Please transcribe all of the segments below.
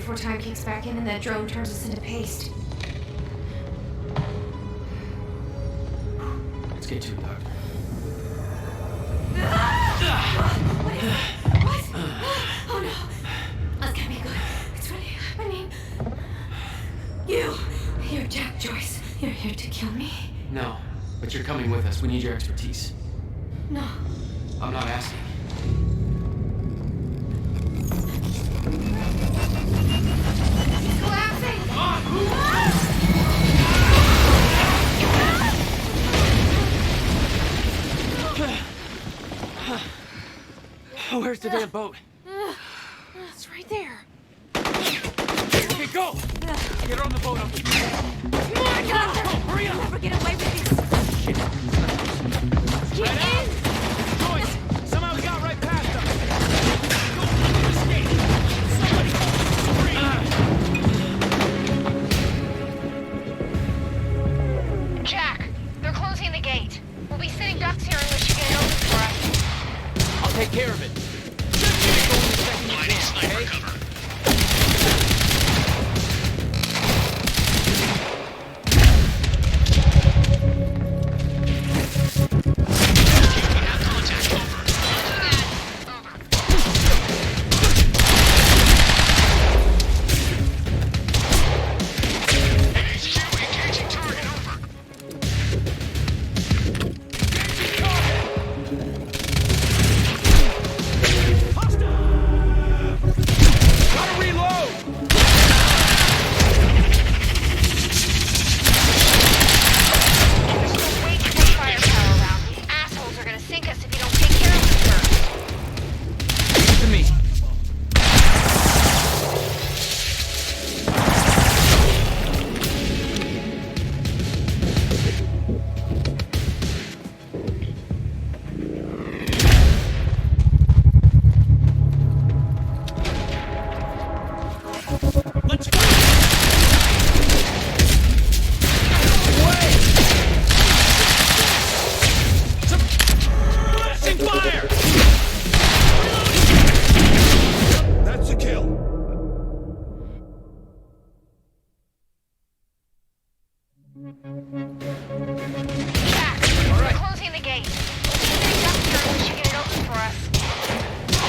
before time kicks back in and that drone turns us into paste. Let's get to it, Doctor. What? Oh no. That's gonna be good. It's really happening. You're Jack Joyce. You're here to kill me? No, but you're coming with us. We need your expertise. No. I'm not asking. It's collapsing! Where's the damn boat? It's right there. Okay, go! Get her on the boat. Come on, Doctor! Hurry up! I'll never get away with this. Shit. Get Right in! out. Joyce! Somehow we got right past them! Go! Escape! Somebody! Hurry! Jack, they're closing the gate. We'll be sitting ducks here unless you get it open for us. I'll take care of it. Just get it going the second you can, okay?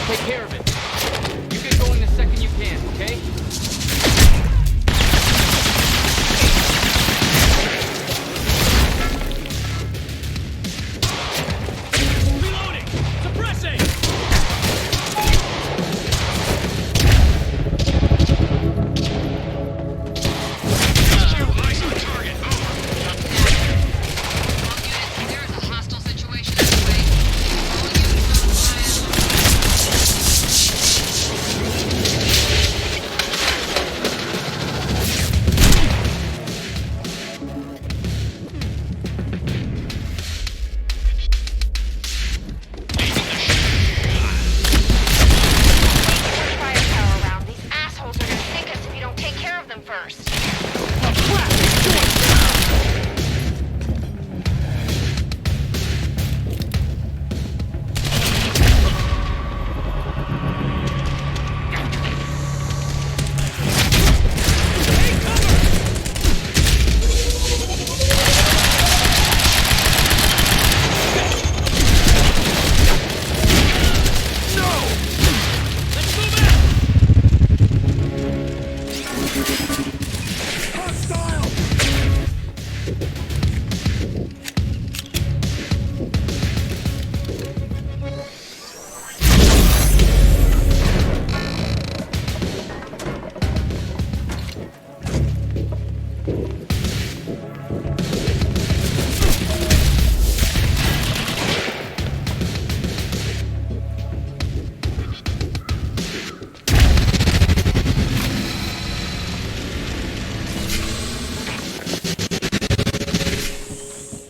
Take care of it. You get going the second you can, okay? Reloading! Suppressing! Eyes on target. Over. There is a hostile situation this way. All units on fire. Firepower around. These assholes are gonna sink us if you don't take care of them first.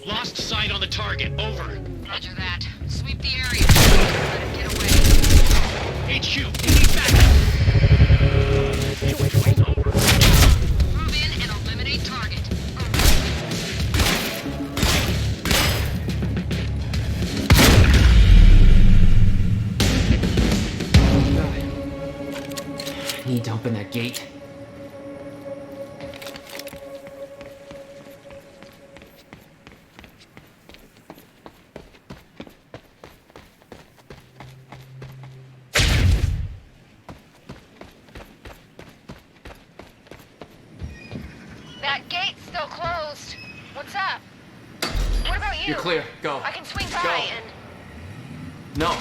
Lost sight on the target. Over. Roger that. Sweep the area. Let him get away. HQ, we need backup. Over. Move in and eliminate target. Need to open that gate. closed. What's up? What about you? You're clear. Go. I can swing by Go. and... No,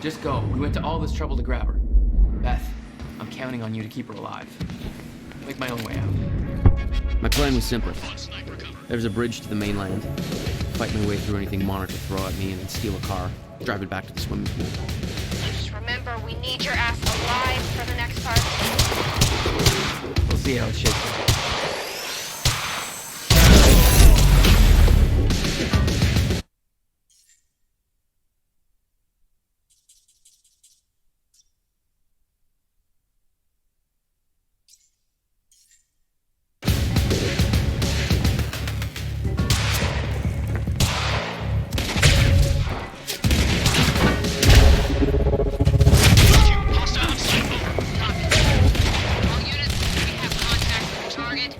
just go. We went to all this trouble to grab her. Beth, I'm counting on you to keep her alive. Make my own way out. My plan was simple. On sniper cover. There was a bridge to the mainland. Fight my way through anything Monarch could throw at me and then steal a car. Drive it back to the swimming pool. Just remember, we need your ass alive for the next part. We'll see how it shakes out. Hostile on sight. Over. Copy. All units, we have contact with the target.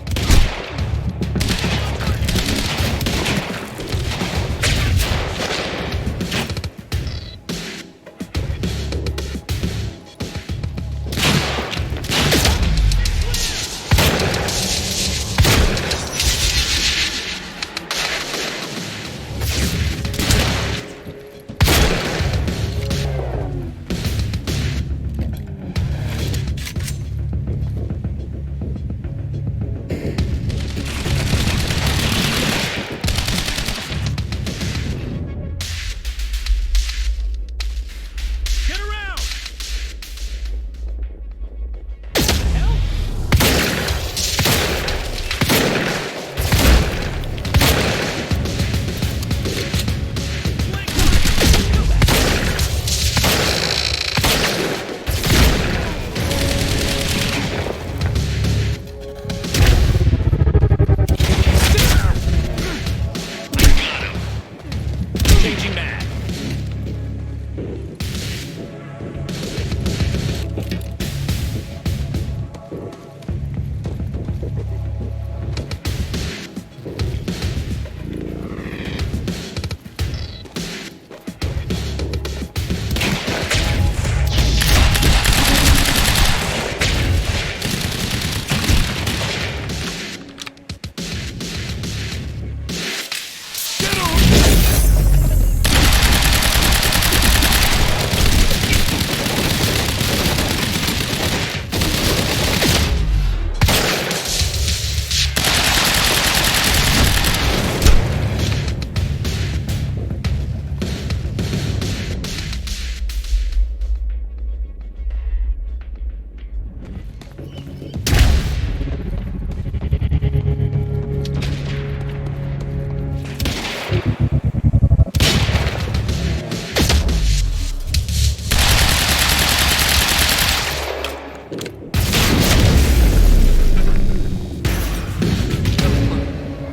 Get around! Changing mag.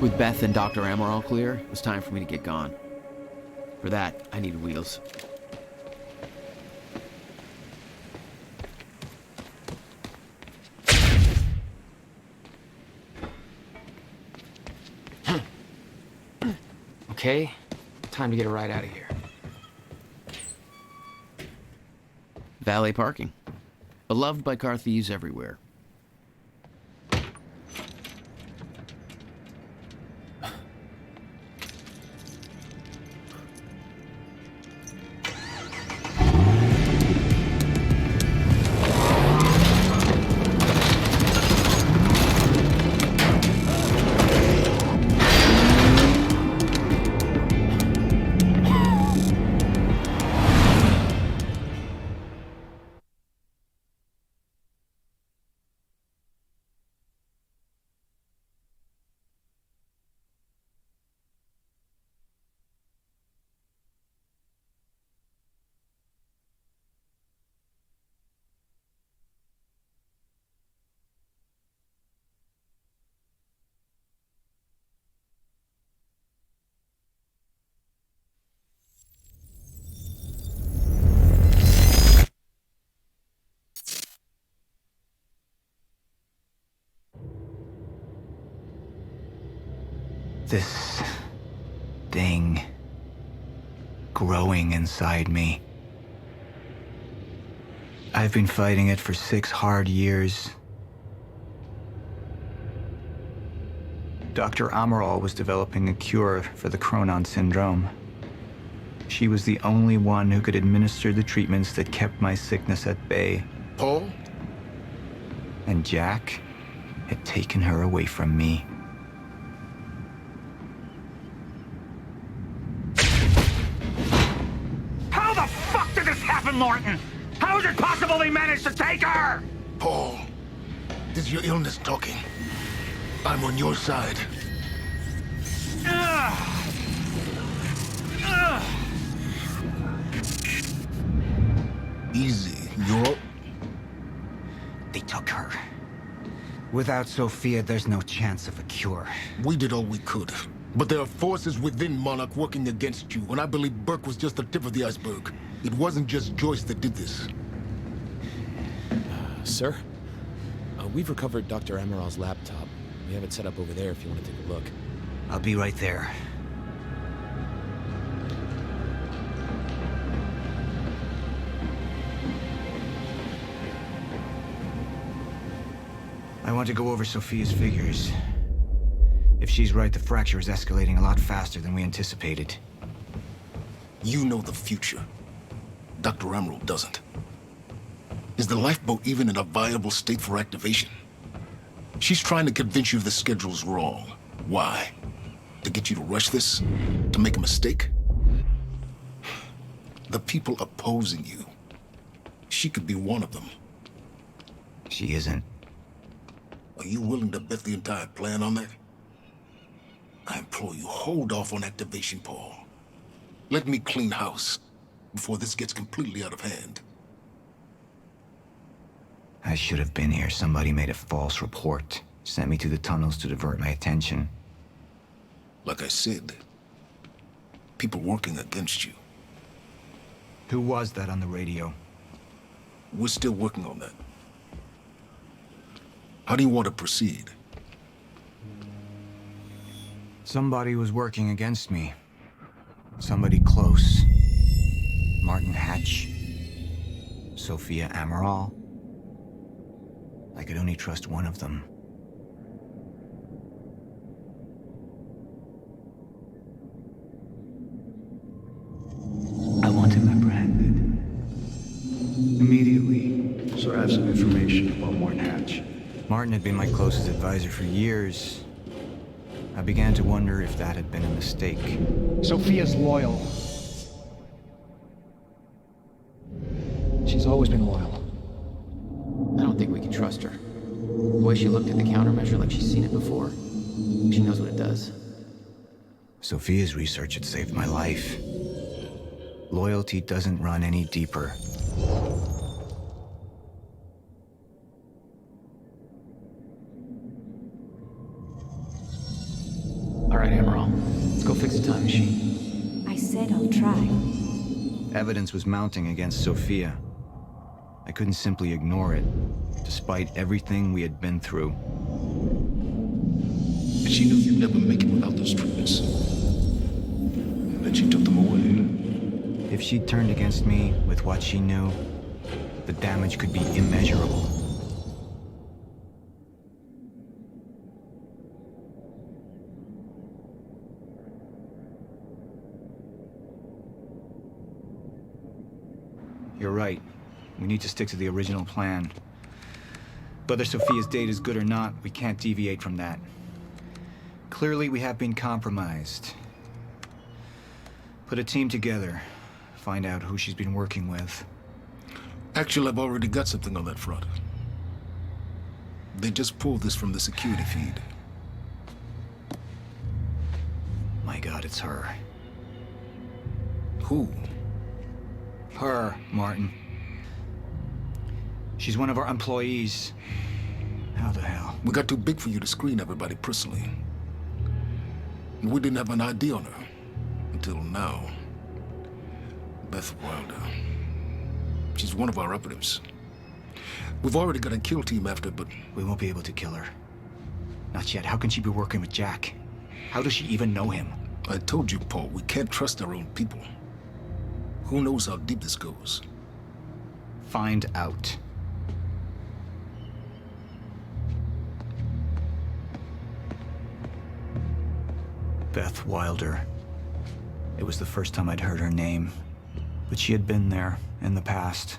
With Beth and Dr. Amor all clear, it was time for me to get gone. For that, I needed wheels. Okay, time to get a ride out of here. Valet parking. Beloved by car thieves everywhere. This thing growing inside me. I've been fighting it for 6 hard years. Dr. Amaral was developing a cure for the Cronon syndrome. She was the only one who could administer the treatments that kept my sickness at bay. Paul? And Jack had taken her away from me. How the fuck did this happen, Morton? How is it possible they managed to take her? Paul, this is your illness talking. I'm on your side. Easy, you're... They took her. Without Sophia, there's no chance of a cure. We did all we could. But there are forces within Monarch working against you, and I believe Burke was just the tip of the iceberg. It wasn't just Joyce that did this. Sir? We've recovered Dr. Amaral's laptop. We have it set up over there if you want to take a look. I'll be right there. I want to go over Sophia's figures. If she's right, the fracture is escalating a lot faster than we anticipated. You know the future. Dr. Amaral doesn't. Is the lifeboat even in a viable state for activation? She's trying to convince you the schedule's wrong. Why? To get you to rush this? To make a mistake? The people opposing you. She could be one of them. She isn't. Are you willing to bet the entire plan on that? I implore you, hold off on activation, Paul. Let me clean house before this gets completely out of hand. I should have been here. Somebody made a false report. Sent me to the tunnels to divert my attention. Like I said, people working against you. Who was that on the radio? We're still working on that. How do you want to proceed? Somebody was working against me. Somebody close. Martin Hatch. Sophia Amaral. I could only trust one of them. I want him apprehended. Immediately. So I have some information about Martin Hatch. Martin had been my closest advisor for years. I began to wonder if that had been a mistake. Sophia's loyal. She's always been loyal. I don't think we can trust her. The way she looked at the countermeasure like she's seen it before. She knows what it does. Sophia's research had saved my life. Loyalty doesn't run any deeper. All right, Amaral. Let's go fix the time machine. I said I'll try. Evidence was mounting against Sophia. I couldn't simply ignore it, despite everything we had been through. And she knew you'd never make it without those treatments. And then she took them away. If she turned against me with what she knew, the damage could be immeasurable. You're right. We need to stick to the original plan. Whether Sophia's date is good or not, we can't deviate from that. Clearly, we have been compromised. Put a team together. Find out who she's been working with. Actually, I've already got something on that front. They just pulled this from the security feed. My God, it's her. Who? Her, Martin. She's one of our employees. How the hell? We got too big for you to screen everybody personally. And we didn't have an ID on her. Until now. Beth Wilder. She's one of our operatives. We've already got a kill team after, but... We won't be able to kill her. Not yet. How can she be working with Jack? How does she even know him? I told you, Paul, we can't trust our own people. Who knows how deep this goes? Find out. Beth Wilder. It was the first time I'd heard her name, but she had been there in the past.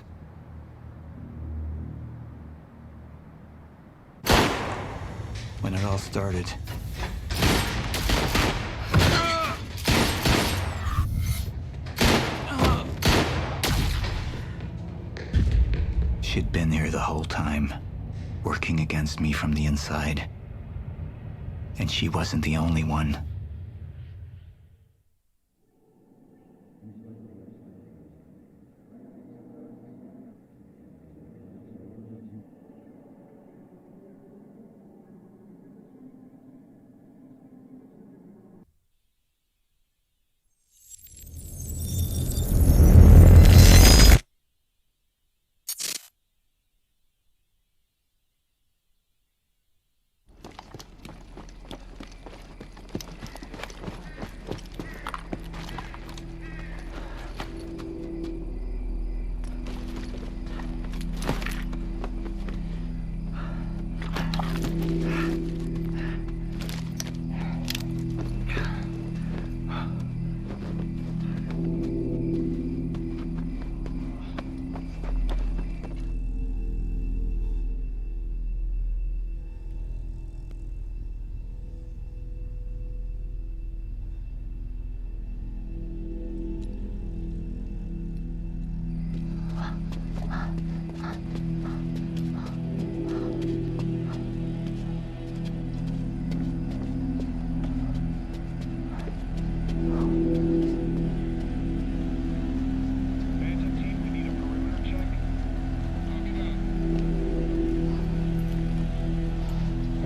When it all started. She'd been here the whole time, working against me from the inside. And she wasn't the only one.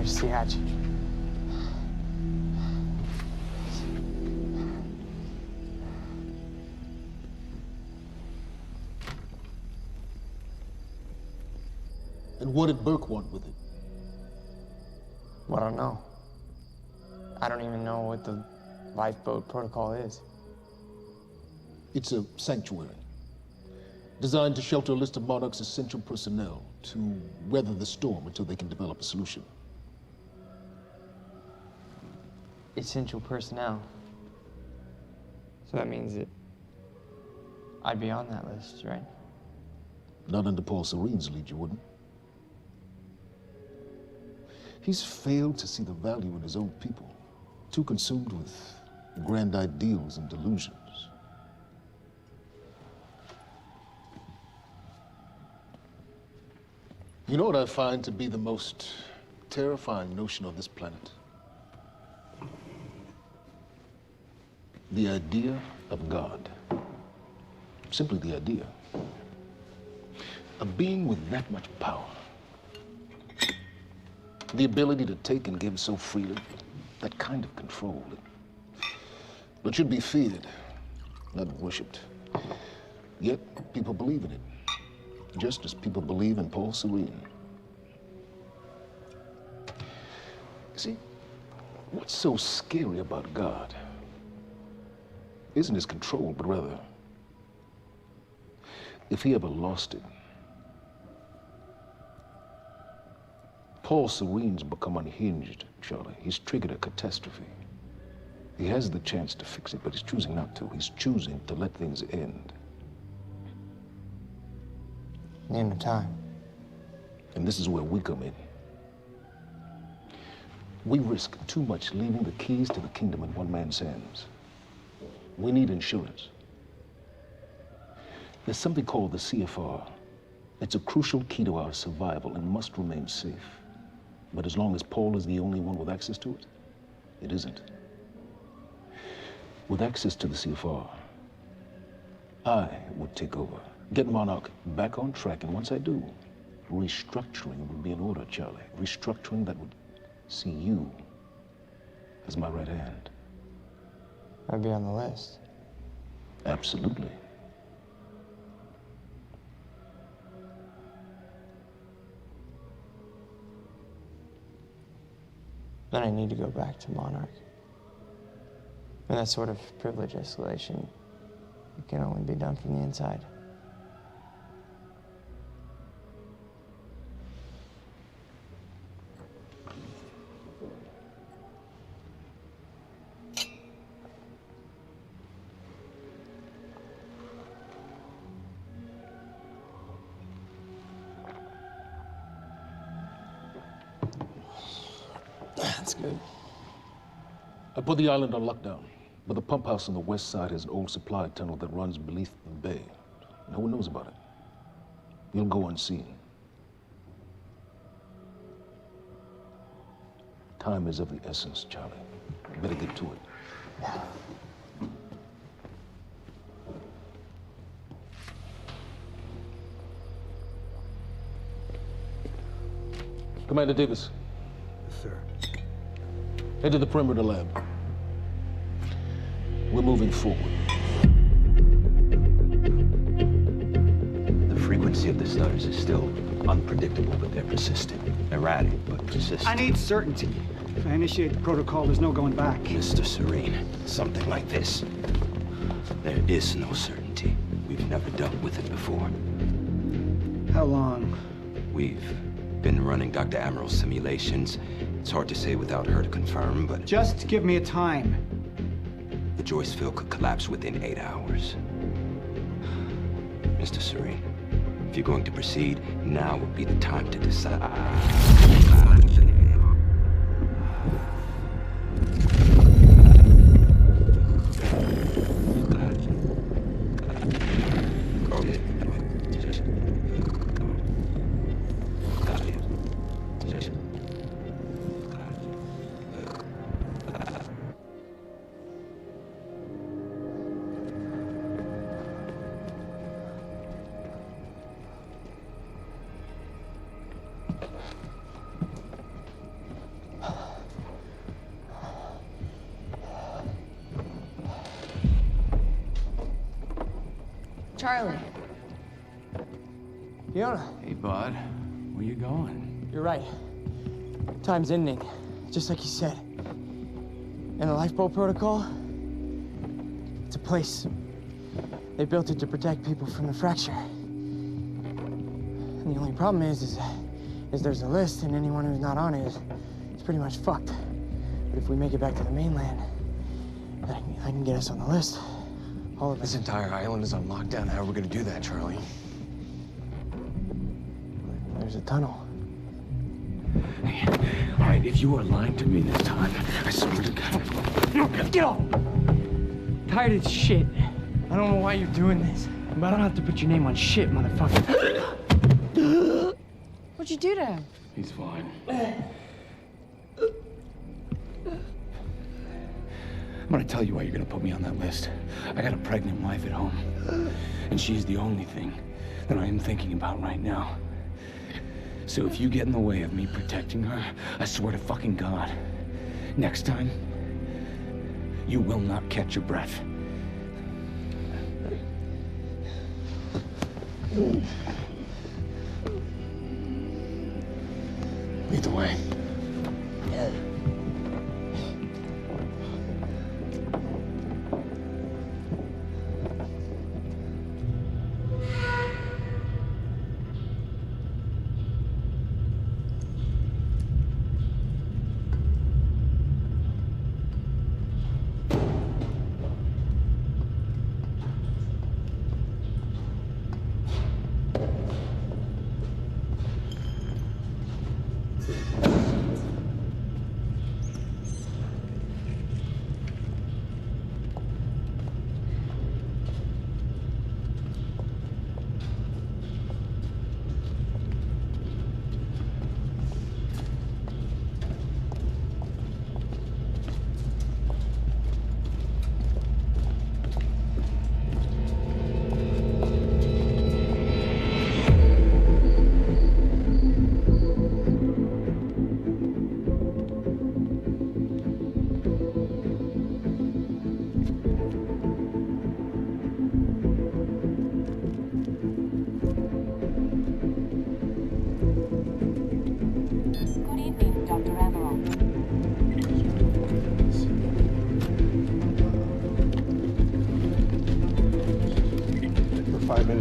Here's the hatch. And what did Burke want with it? Well, I don't know. I don't even know what the lifeboat protocol is. It's a sanctuary, designed to shelter a list of Monarch's essential personnel to weather the storm until they can develop a solution. Essential personnel. So that means that I'd be on that list, right? Not under Paul Serene's lead, you wouldn't. He's failed to see the value in his own people, too consumed with grand ideals and delusions. You know what I find to be the most terrifying notion on this planet? The idea of God. Simply the idea. A being with that much power. The ability to take and give so freely. That kind of control. But should be feared, not worshipped. Yet, people believe in it. Just as people believe in Paul Serene. See, what's so scary about God isn't his control, but rather, if he ever lost it. Paul Serene's become unhinged, Charlie. He's triggered a catastrophe. He has the chance to fix it, but he's choosing not to. He's choosing to let things end. Name the time. And this is where we come in. We risk too much leaving the keys to the kingdom in one man's hands. We need insurance. There's something called the CFR. It's a crucial key to our survival and must remain safe. But as long as Paul is the only one with access to it, it isn't. With access to the CFR, I would take over, get Monarch back on track, and once I do, restructuring would be in order, Charlie. Restructuring that would see you as my right hand. I'd be on the list. Absolutely. Then I need to go back to Monarch. And that sort of privilege escalation, it can only be done from the inside. That's good. I put the island on lockdown, but the pump house on the west side has an old supply tunnel that runs beneath the bay. No one knows about it. You'll go unseen. Time is of the essence, Charlie. You better get to it. Yeah. Commander Davis. Yes, sir. Head to the perimeter lab. We're moving forward. The frequency of the stutters is still unpredictable, but they're persistent. Erratic, but persistent. I need certainty. If I initiate the protocol, there's no going back. Mr. Serene, something like this. There is no certainty. We've never dealt with it before. How long? We've been running Dr. Amaril's simulations. It's hard to say without her to confirm, but... Just give me a time. The Joyce field could collapse within 8 hours. Mr. Serene, if you're going to proceed, now would be the time to decide. Charlie. Fiona. Hey, bud. Where you going? You're right. Time's ending, just like you said. And the lifeboat protocol? It's a place. They built it to protect people from the fracture. And the only problem is there's a list, and anyone who's not on it is pretty much fucked. But if we make it back to the mainland, I can get us on the list. All of This entire island is on lockdown. How are we gonna do that, Charlie? There's a tunnel. Hey, all right, if you are lying to me this time, I swear to God. Get off! Tired of this shit. I don't know why you're doing this, but I don't have to put your name on shit, motherfucker. What'd you do to him? He's fine. I'm gonna tell you why you're gonna put me on that list. I got a pregnant wife at home, and she's the only thing that I am thinking about right now. So if you get in the way of me protecting her, I swear to fucking God, next time, you will not catch your breath. Lead the way.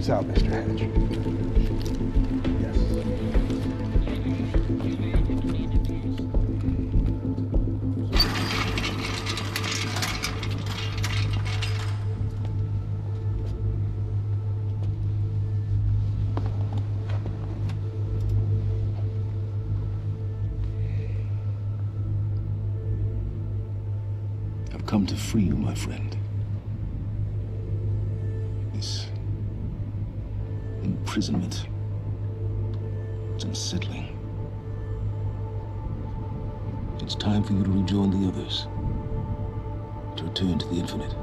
Out, Mr. Hatch. Yes. come to free you, my friend. This imprisonment, it's unsettling. It's time for you to rejoin the others, to return to the infinite.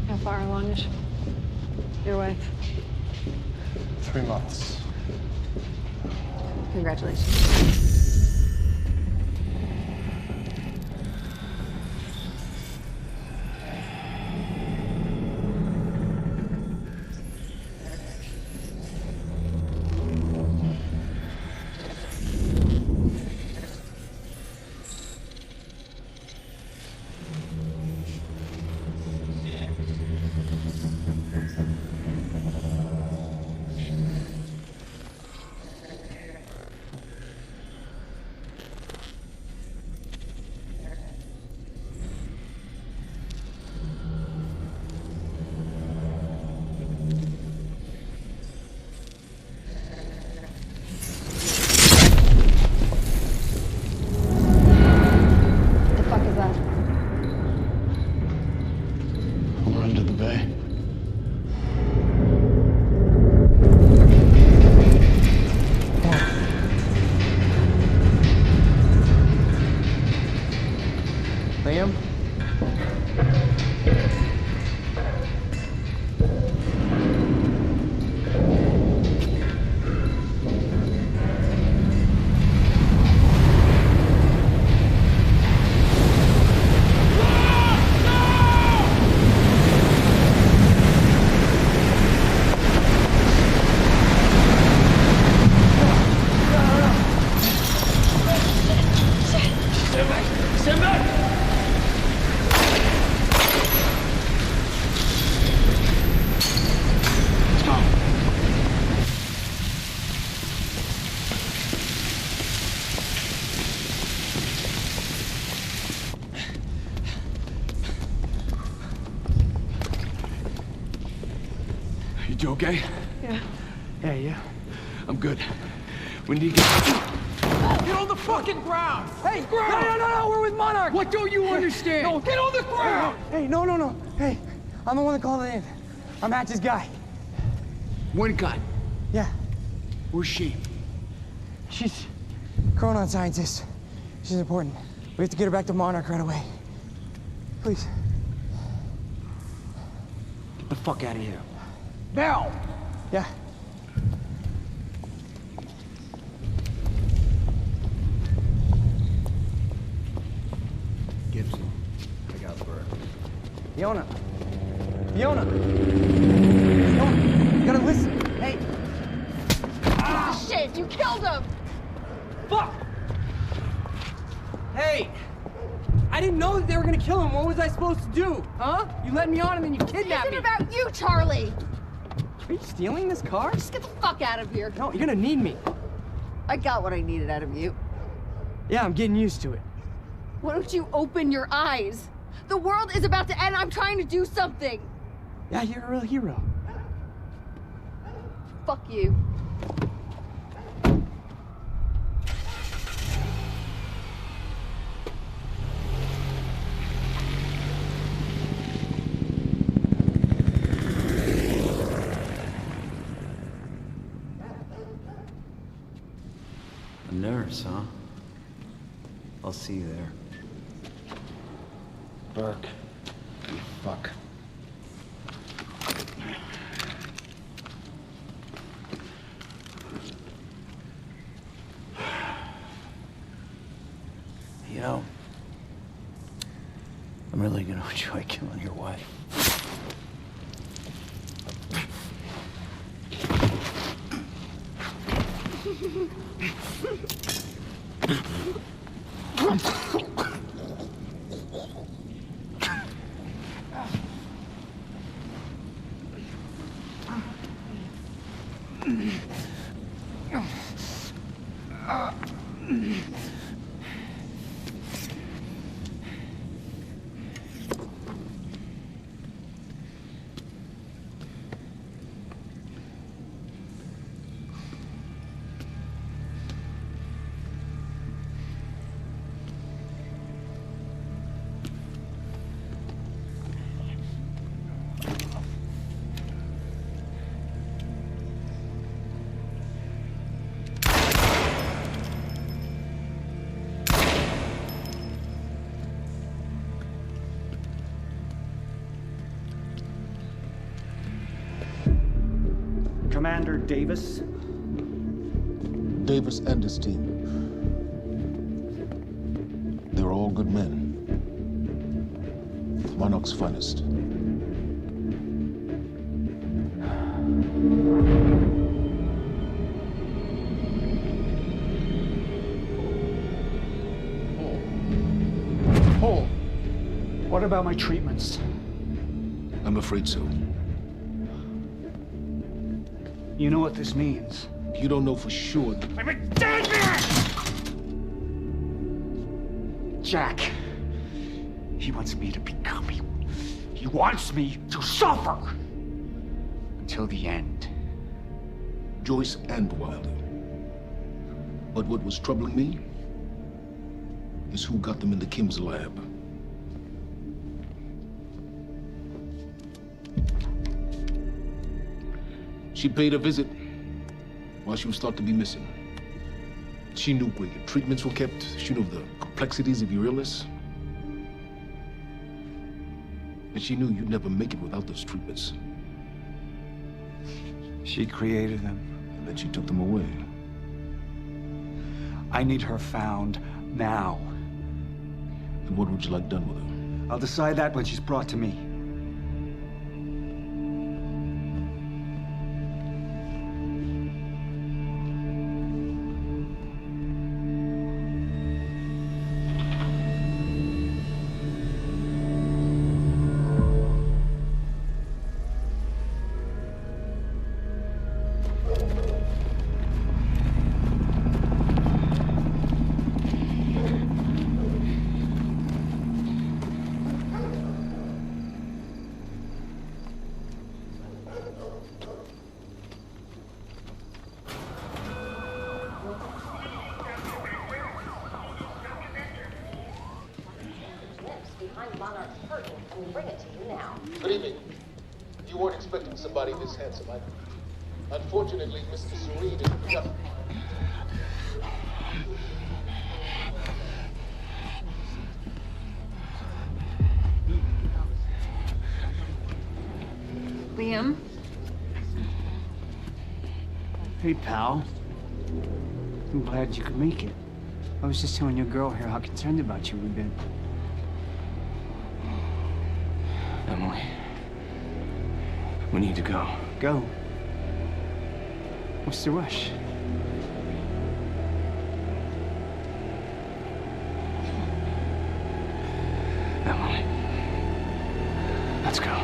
How far along is your wife? 3 months. Congratulations. We're under the bay. Liam? Stand back! You two okay? Yeah. Yeah. I'm good. We need to get... Get on the fucking ground! Hey, no, we're with Monarch! What don't you understand? No, get on the ground! Hey, no. Hey, I'm the one that called it in. I'm Hatch's guy. One gun. Yeah. Where's she? She's a Chronon scientist. She's important. We have to get her back to Monarch right away. Please. Get the fuck out of here. Now! Yeah. Gibson, I got Burke. Fiona, you gotta listen. Hey. Ah, shit! You killed him! Fuck! Hey! I didn't know that they were gonna kill him. What was I supposed to do? Huh? You let me on and then you kidnapped me. This isn't about you, Charlie! Are you stealing this car? Just get the fuck out of here. No, you're gonna need me. I got what I needed out of you. Yeah, I'm getting used to it. Why don't you open your eyes? The world is about to end. I'm trying to do something. Yeah, you're a real hero. Fuck you. A nurse, huh? I'll see you there. Burke. You fuck. You know, I'm really gonna enjoy killing your wife. Commander Davis? Davis and his team. They're all good men. Monarch's finest. Paul, what about my treatments? I'm afraid so. You know what this means? You don't know for sure. I'm a dead man! Jack, he wants me to become you. He wants me to suffer until the end. Joyce and Wilder. But what was troubling me is who got them into Kim's lab. She paid a visit while she was thought to be missing. She knew where your treatments were kept. She knew the complexities of your illness. And she knew you'd never make it without those treatments. She created them. And then she took them away. I need her found now. And what would you like done with her? I'll decide that when she's brought to me. Good evening. You weren't expecting somebody this handsome, I... Unfortunately, Mr. Serene is just... Liam? Hey, pal. I'm glad you could make it. I was just telling your girl here how concerned about you we've been. Emily, we need to go. Go? What's the rush? Emily, let's go.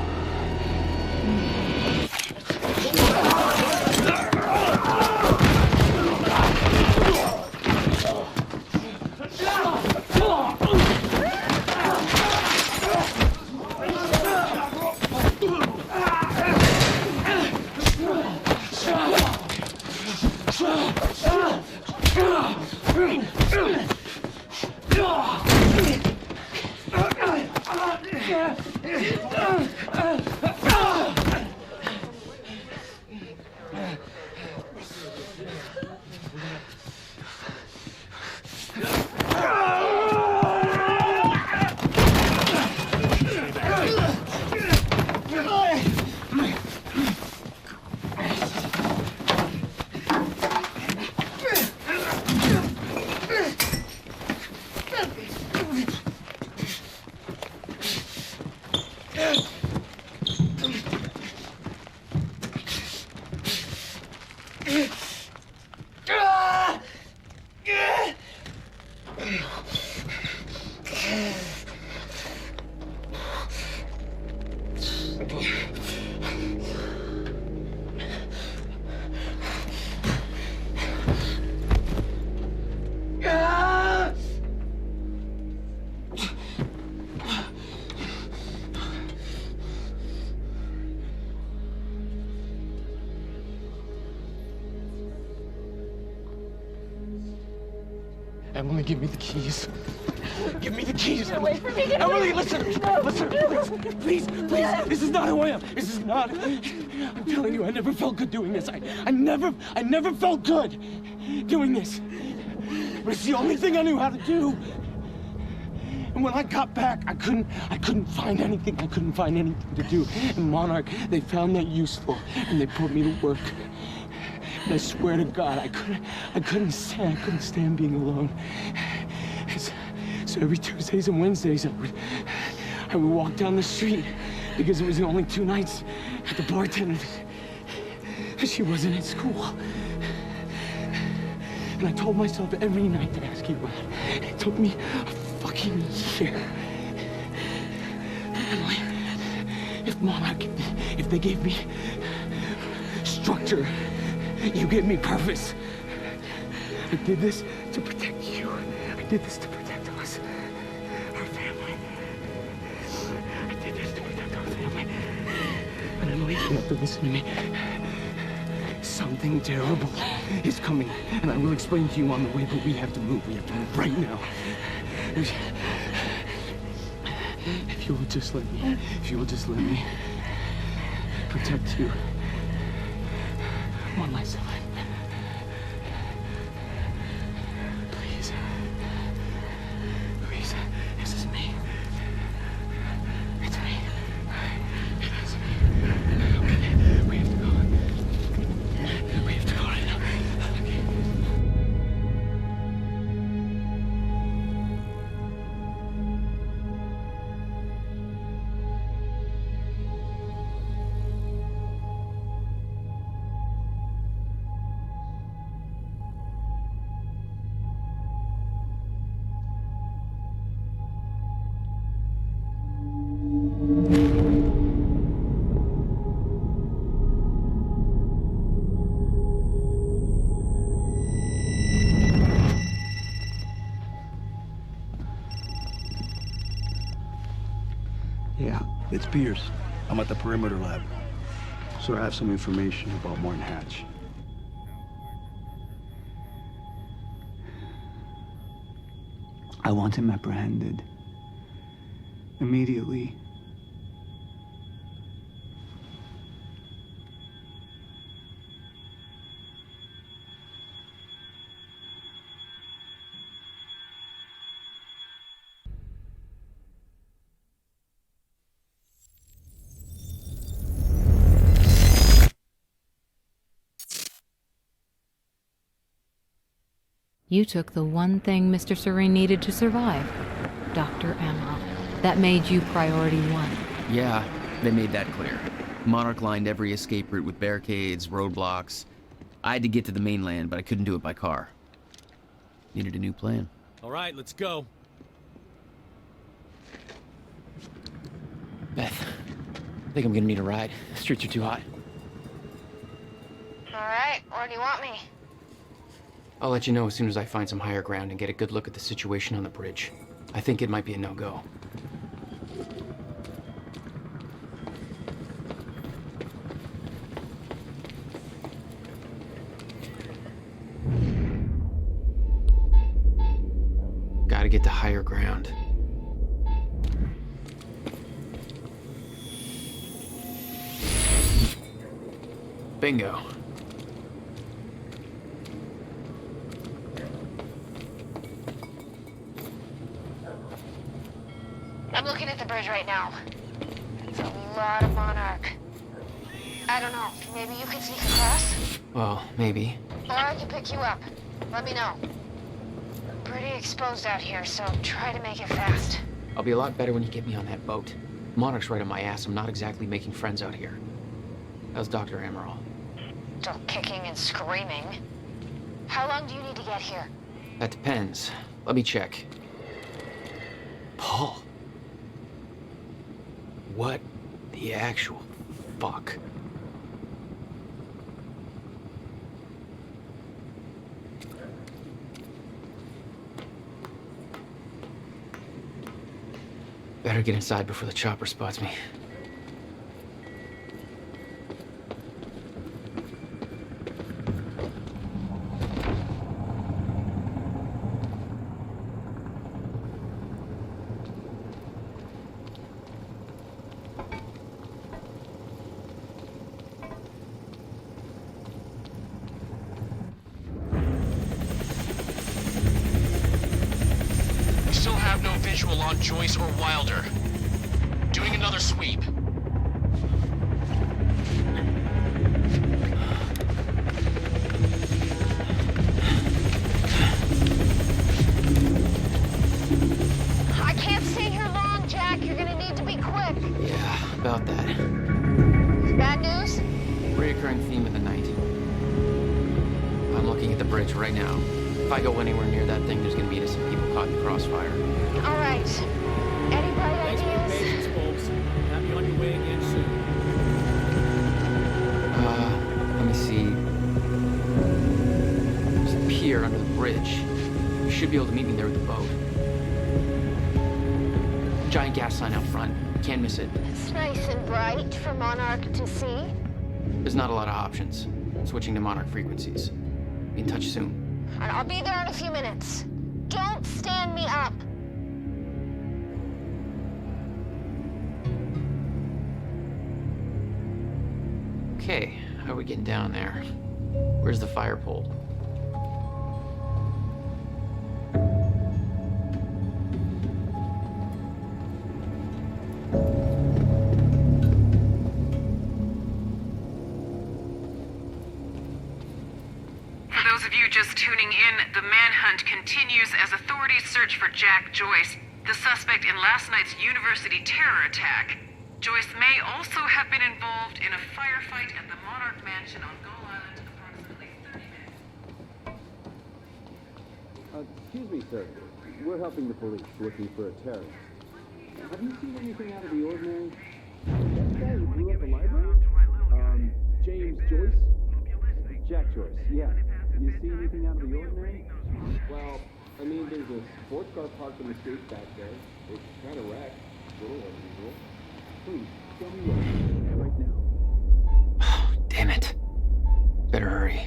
Emily, give me the keys. Give me the keys. Get away from me. Get Emily, away. listen, please, this is not who I am. This is not. I'm telling you, I never felt good doing this. I never felt good doing this. But it's the only thing I knew how to do. And when I got back, I couldn't find anything. I couldn't find anything to do. And Monarch, they found that useful, and they put me to work. And I swear to God, I couldn't stand being alone. So every Tuesdays and Wednesdays, I would walk down the street because it was the only 2 nights at the bartender. She wasn't at school. And I told myself every night to ask you out. It took me a fucking year. Emily, if Monarch, if they gave me structure, you gave me purpose. I did this to protect you. I did this to protect us, our family. I did this to protect our family. And Emily, you have to listen to me. Something terrible is coming, and I will explain to you on the way, but we have to move. We have to move right now. If you will just let me protect you one last time. Please. Please. This is me. It's me. It is me. Okay. We have to go. We have to go right now. Okay. Yeah, it's Pierce. I'm at the perimeter lab. So I have some information about Martin Hatch. I want him apprehended. Immediately. You took the one thing Mr. Serene needed to survive, Dr. Amaral. That made you priority 1. Yeah, they made that clear. Monarch lined every escape route with barricades, roadblocks. I had to get to the mainland, but I couldn't do it by car. Needed a new plan. All right, let's go. Beth, I think I'm gonna need a ride. The streets are too hot. All right, where do you want me? I'll let you know as soon as I find some higher ground and get a good look at the situation on the bridge. I think it might be a no-go. Gotta get to higher ground. Bingo. I'm looking at the bridge right now. It's a lot of Monarch. I don't know, maybe you could sneak across? Well, maybe. Or I can pick you up. Let me know. Pretty exposed out here, so try to make it fast. I'll be a lot better when you get me on that boat. Monarch's right on my ass. I'm not exactly making friends out here. How's Dr. Amaral? Still kicking and screaming. How long do you need to get here? That depends. Let me check. Paul. What the actual fuck? Better get inside before the chopper spots me. visual on Joyce or Wilder. Doing another sweep. I can't stay here long, Jack. You're gonna need to be quick. Yeah, about that. Bad news? Reoccurring theme of the night. I'm looking at the bridge right now. If I go anywhere near that thing, there's gonna be innocent people caught in the crossfire. All right. Any bright Thanks for your ideas? patience, folks. Have you on your way again soon. Let me see. There's a pier under the bridge. You should be able to meet me there with the boat. Giant gas sign out front. Can't miss it. It's nice and bright for Monarch to see. There's not a lot of options. Switching to Monarch frequencies. Be in touch soon. And I'll be there in a few minutes. Don't stand me up. Okay, how are we getting down there? Where's the fire pole? For those of you just tuning in, the manhunt continues as authorities search for Jack Joyce, the suspect in last night's university terror attack. Joyce may also have been involved in a firefight at the Monarch Mansion on Gull Island approximately 30 minutes. Excuse me, sir. We're helping the police looking for a terrorist. Have you seen anything out of the ordinary? That guy who blew up the library? James Joyce? Jack Joyce, yeah. You see anything out of the ordinary? Well, I mean, there's a sports car parked in the street back there. It's kind of wrecked. A little unusual. Please, tell me what right now. Damn it. Better hurry.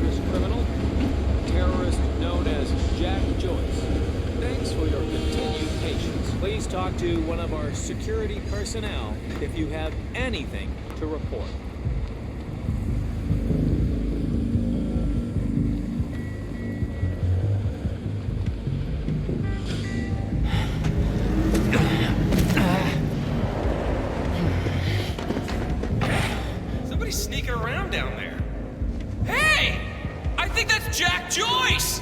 This criminal, terrorist known as Jack Joyce. Thanks for your continued patience. Please talk to one of our security personnel if you have anything to report. Somebody's sneaking around down there. Hey! I think that's Jack Joyce!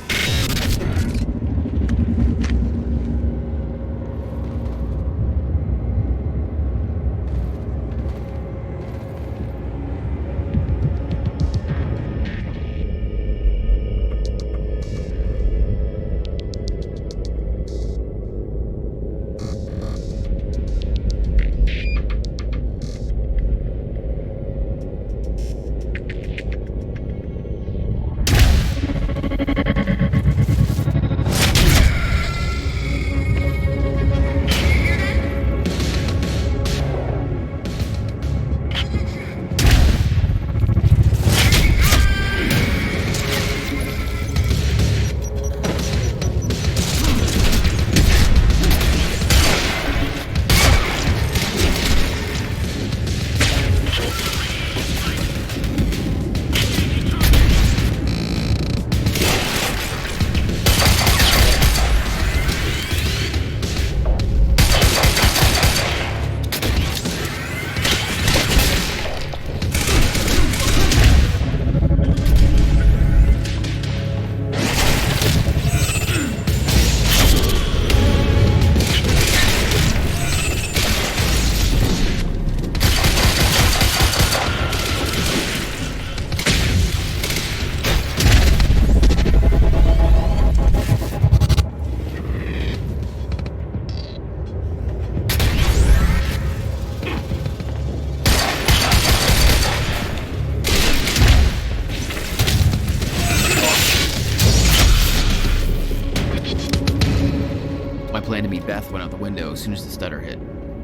window as soon as the stutter hit.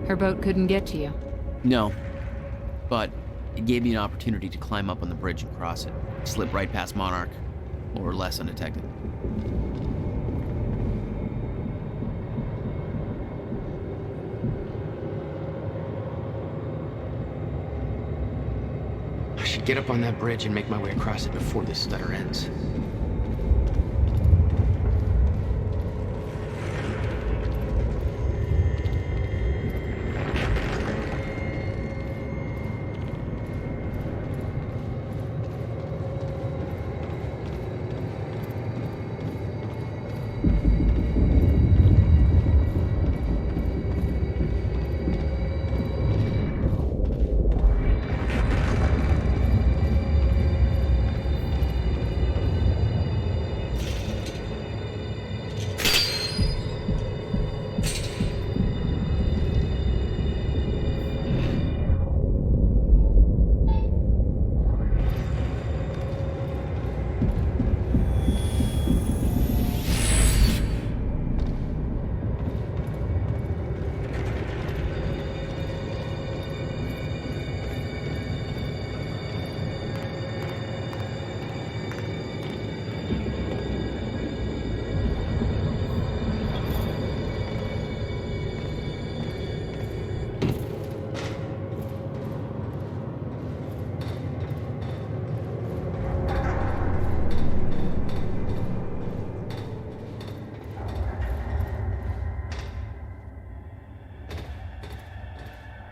Her boat couldn't get to you. No, but it gave me an opportunity to climb up on the bridge and cross it. Slip right past Monarch, more or less undetected. I should get up on that bridge and make my way across it before this stutter ends.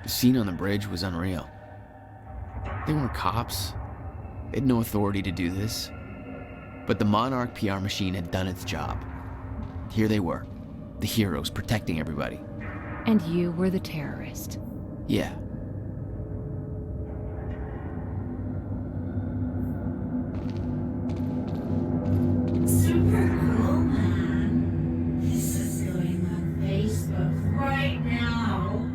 The scene on the bridge was unreal. They weren't cops. They had no authority to do this. But the Monarch PR machine had done its job. Here they were, the heroes protecting everybody. And you were the terrorist. Yeah. Super cool, man. This is going on Facebook right now.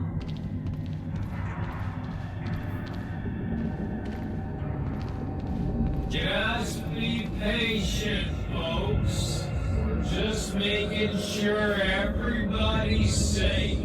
Just be patient, folks. We're just making sure everybody's safe.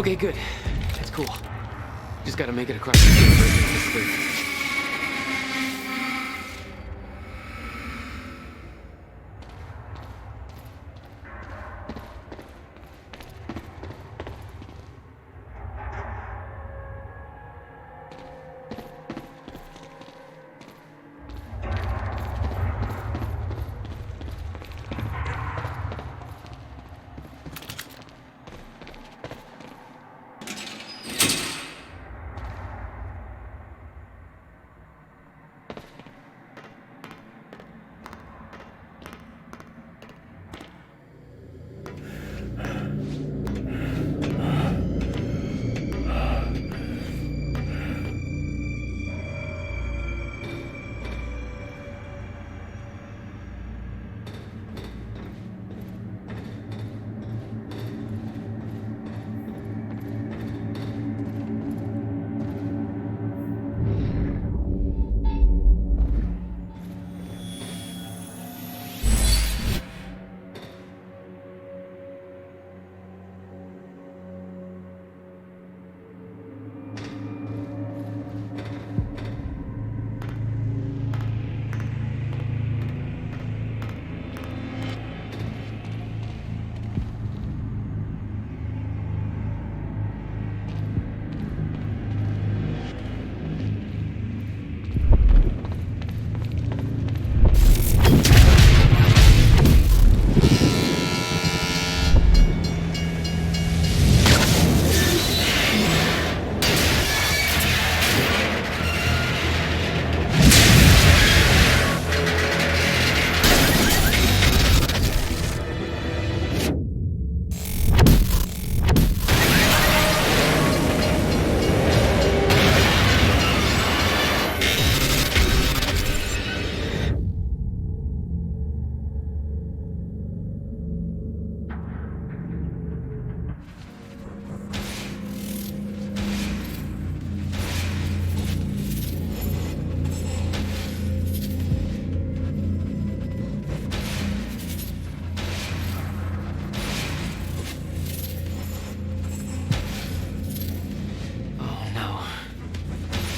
Okay, good. That's cool. Just gotta make it across the bridge.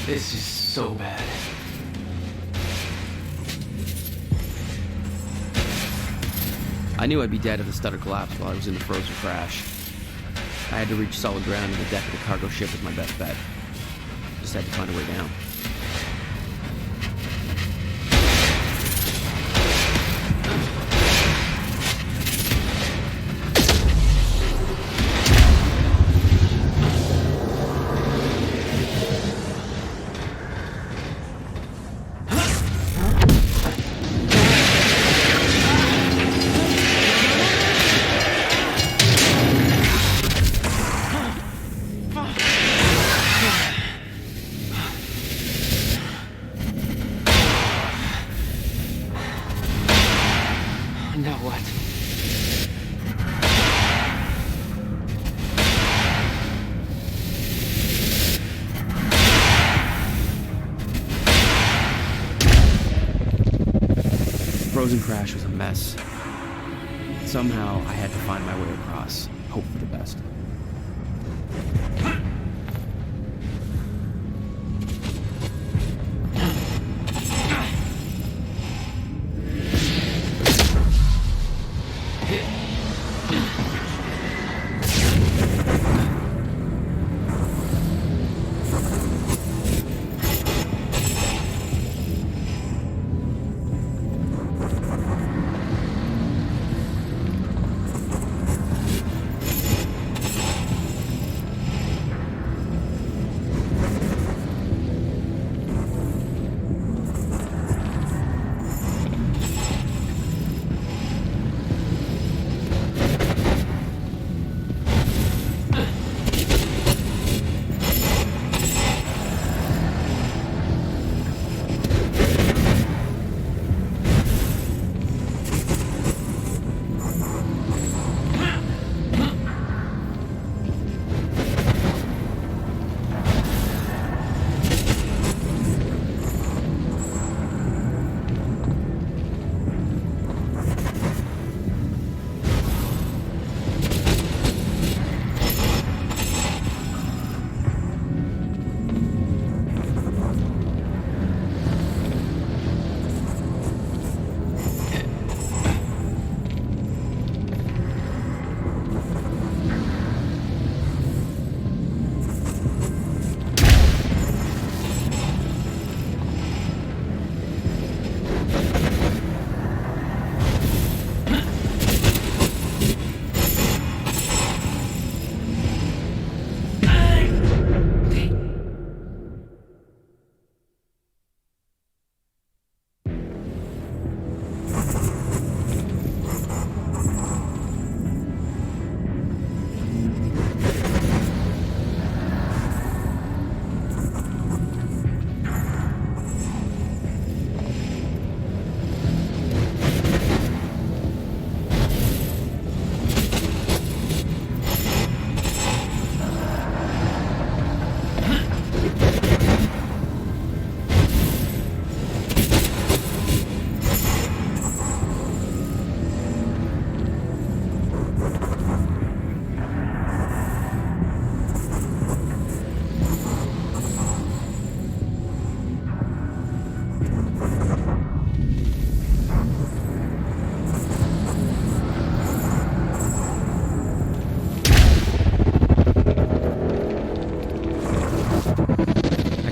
This is so bad. I knew I'd be dead if the stutter collapsed while I was in the frozen crash. I had to reach solid ground, and the deck of the cargo ship was my best bet. Just had to find a way down. Now what? The frozen crash was a mess. Somehow, I had to find my way across, hope for the best.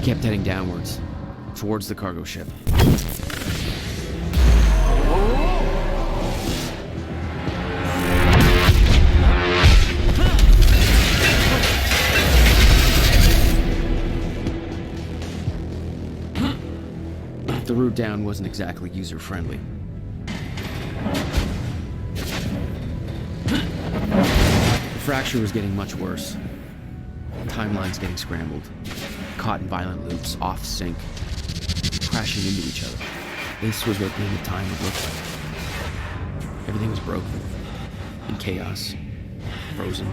kept heading downwards, towards the cargo ship. The route down wasn't exactly user-friendly. The fracture was getting much worse. Timelines getting scrambled. Caught in violent loops, off sync, crashing into each other. This was what the end of time would look like. Everything was broken, in chaos, frozen.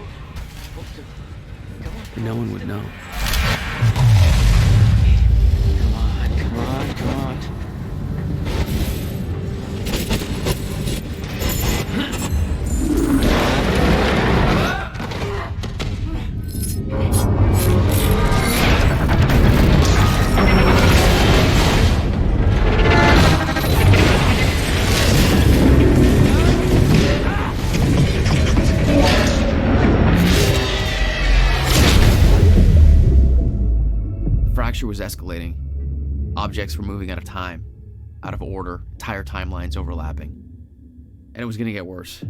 And no one would know. Come on. fracture was escalating. Objects were moving out of time, out of order, entire timelines overlapping. And it was going to get worse,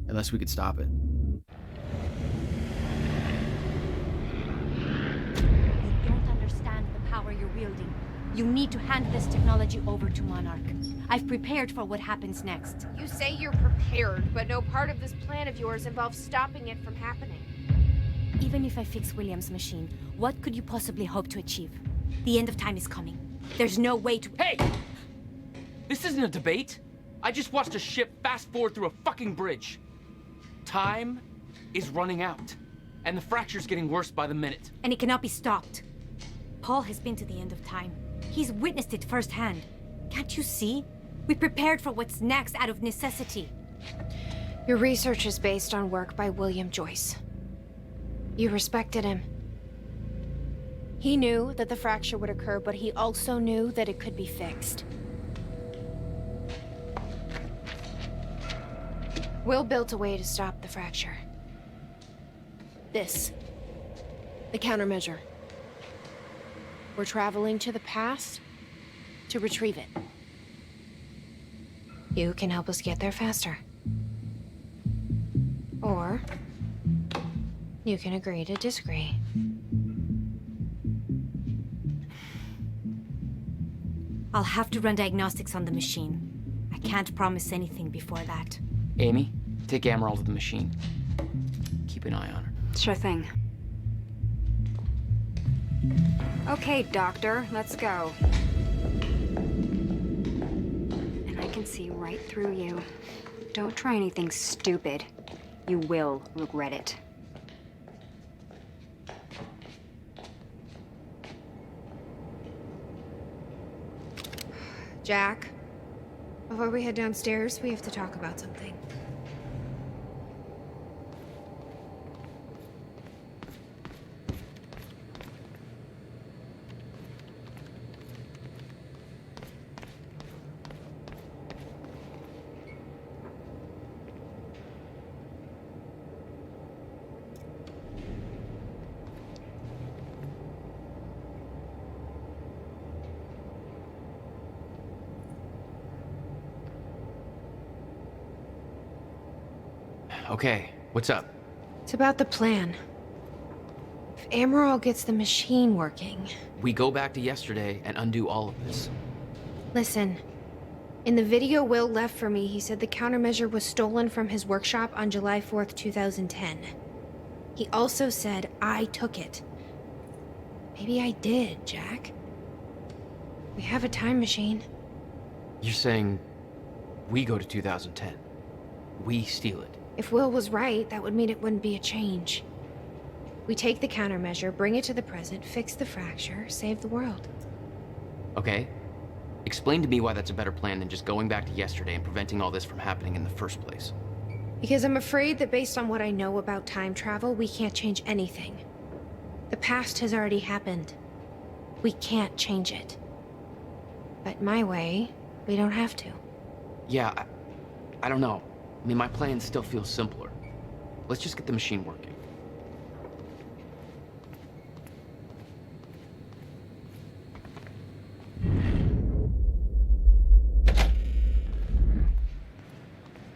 unless we could stop it. You don't understand the power you're wielding. You need to hand this technology over to Monarch. I've prepared for what happens next. You say you're prepared, but no part of this plan of yours involves stopping it from happening. Even if I fix William's machine, what could you possibly hope to achieve? The end of time is coming. There's no way to— Hey! This isn't a debate. I just watched a ship fast forward through a fucking bridge. Time is running out, and the fracture's getting worse by the minute. And it cannot be stopped. Paul has been to the end of time. He's witnessed it firsthand. Can't you see? We prepared for what's next out of necessity. Your research is based on work by William Joyce. You respected him. He knew that the fracture would occur, but he also knew that it could be fixed. Will built a way to stop the fracture. This. The countermeasure. We're traveling to the past to retrieve it. You can help us get there faster. Or you can agree to disagree. I'll have to run diagnostics on the machine. I can't promise anything before that. Amy, take Amaral to the machine. Keep an eye on her. Sure thing. Okay, Doctor, let's go. And I can see right through you. Don't try anything stupid. You will regret it. Jack, before we head downstairs, we have to talk about something. Okay, what's up? It's about the plan. If Amaral gets the machine working... We go back to yesterday and undo all of this. Listen, in the video Will left for me, he said the countermeasure was stolen from his workshop on July 4th, 2010. He also said I took it. Maybe I did, Jack. We have a time machine. You're saying we go to 2010. We steal it. If Will was right, that would mean it wouldn't be a change. We take the countermeasure, bring it to the present, fix the fracture, save the world. Okay. Explain to me why that's a better plan than just going back to yesterday and preventing all this from happening in the first place. Because I'm afraid that based on what I know about time travel, we can't change anything. The past has already happened. We can't change it. But my way, we don't have to. Yeah, I don't know. I mean, my plan still feels simpler. Let's just get the machine working.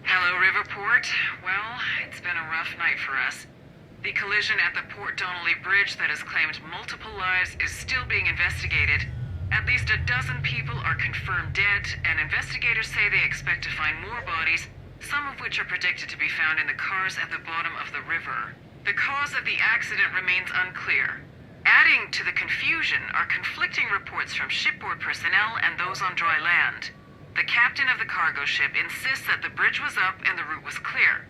Hello, Riverport. Well, it's been a rough night for us. The collision at the Port Donnelly Bridge that has claimed multiple lives is still being investigated. At least a dozen people are confirmed dead, and investigators say they expect to find more bodies, some of which are predicted to be found in the cars at the bottom of the river. The cause of the accident remains unclear. Adding to the confusion are conflicting reports from shipboard personnel and those on dry land. The captain of the cargo ship insists that the bridge was up and the route was clear.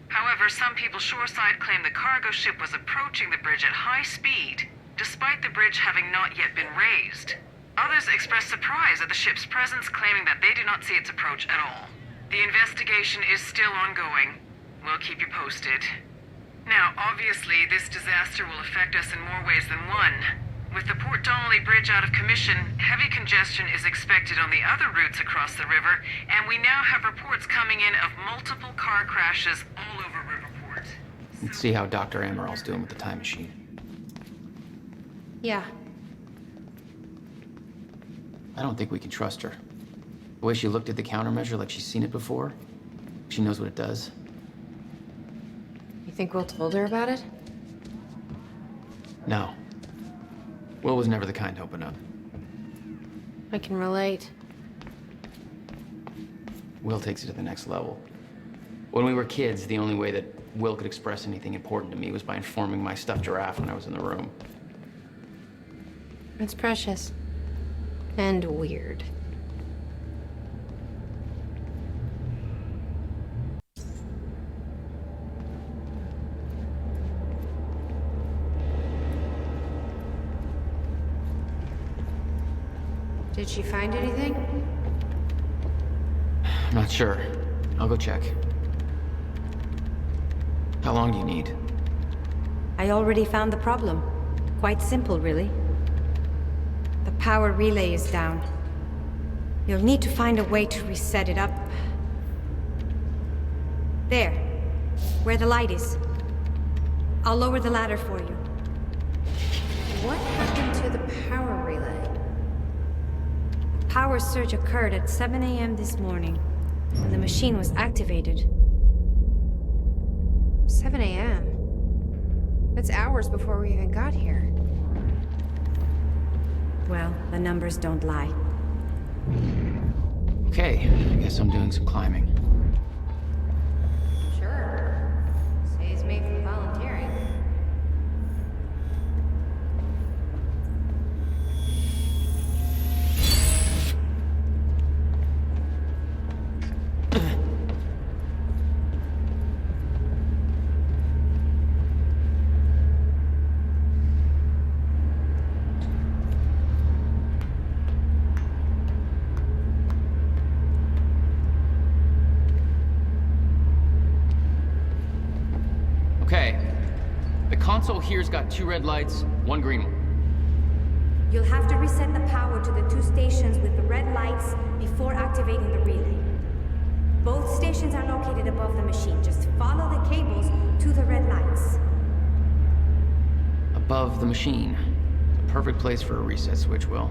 However, some people shoreside claim the cargo ship was approaching the bridge at high speed, despite the bridge having not yet been raised. Others express surprise at the ship's presence, claiming that they do not see its approach at all. The investigation is still ongoing. We'll keep you posted. Now, obviously, this disaster will affect us in more ways than one. With the Port Donnelly Bridge out of commission, heavy congestion is expected on the other routes across the river, and we now have reports coming in of multiple car crashes all over Riverport. Let's see how Dr. Amaral's doing with the time machine. Yeah. I don't think we can trust her. The way she looked at the countermeasure like she's seen it before, she knows what it does. You think Will told her about it? No. Will was never the kind to open up. I can relate. Will takes it to the next level. When we were kids, the only way that Will could express anything important to me was by informing my stuffed giraffe when I was in the room. It's precious. And weird. Did she find anything? I'm not sure. I'll go check. How long do you need? I already found the problem. Quite simple, really. The power relay is down. You'll need to find a way to reset it up. There. Where the light is. I'll lower the ladder for you. What happened to the power relay? A power surge occurred at 7 a.m. this morning, when the machine was activated. 7 a.m.? That's hours before we even got here. Well, the numbers don't lie. Okay, I guess I'm doing some climbing. Sure. Saves me from volunteering. Okay. The console here's got 2 red lights, 1 green one. You'll have to reset the power to the 2 stations with the red lights before activating the relay. Both stations are located above the machine. Just follow the cables to the red lights. Above the machine. The perfect place for a reset switch, Will.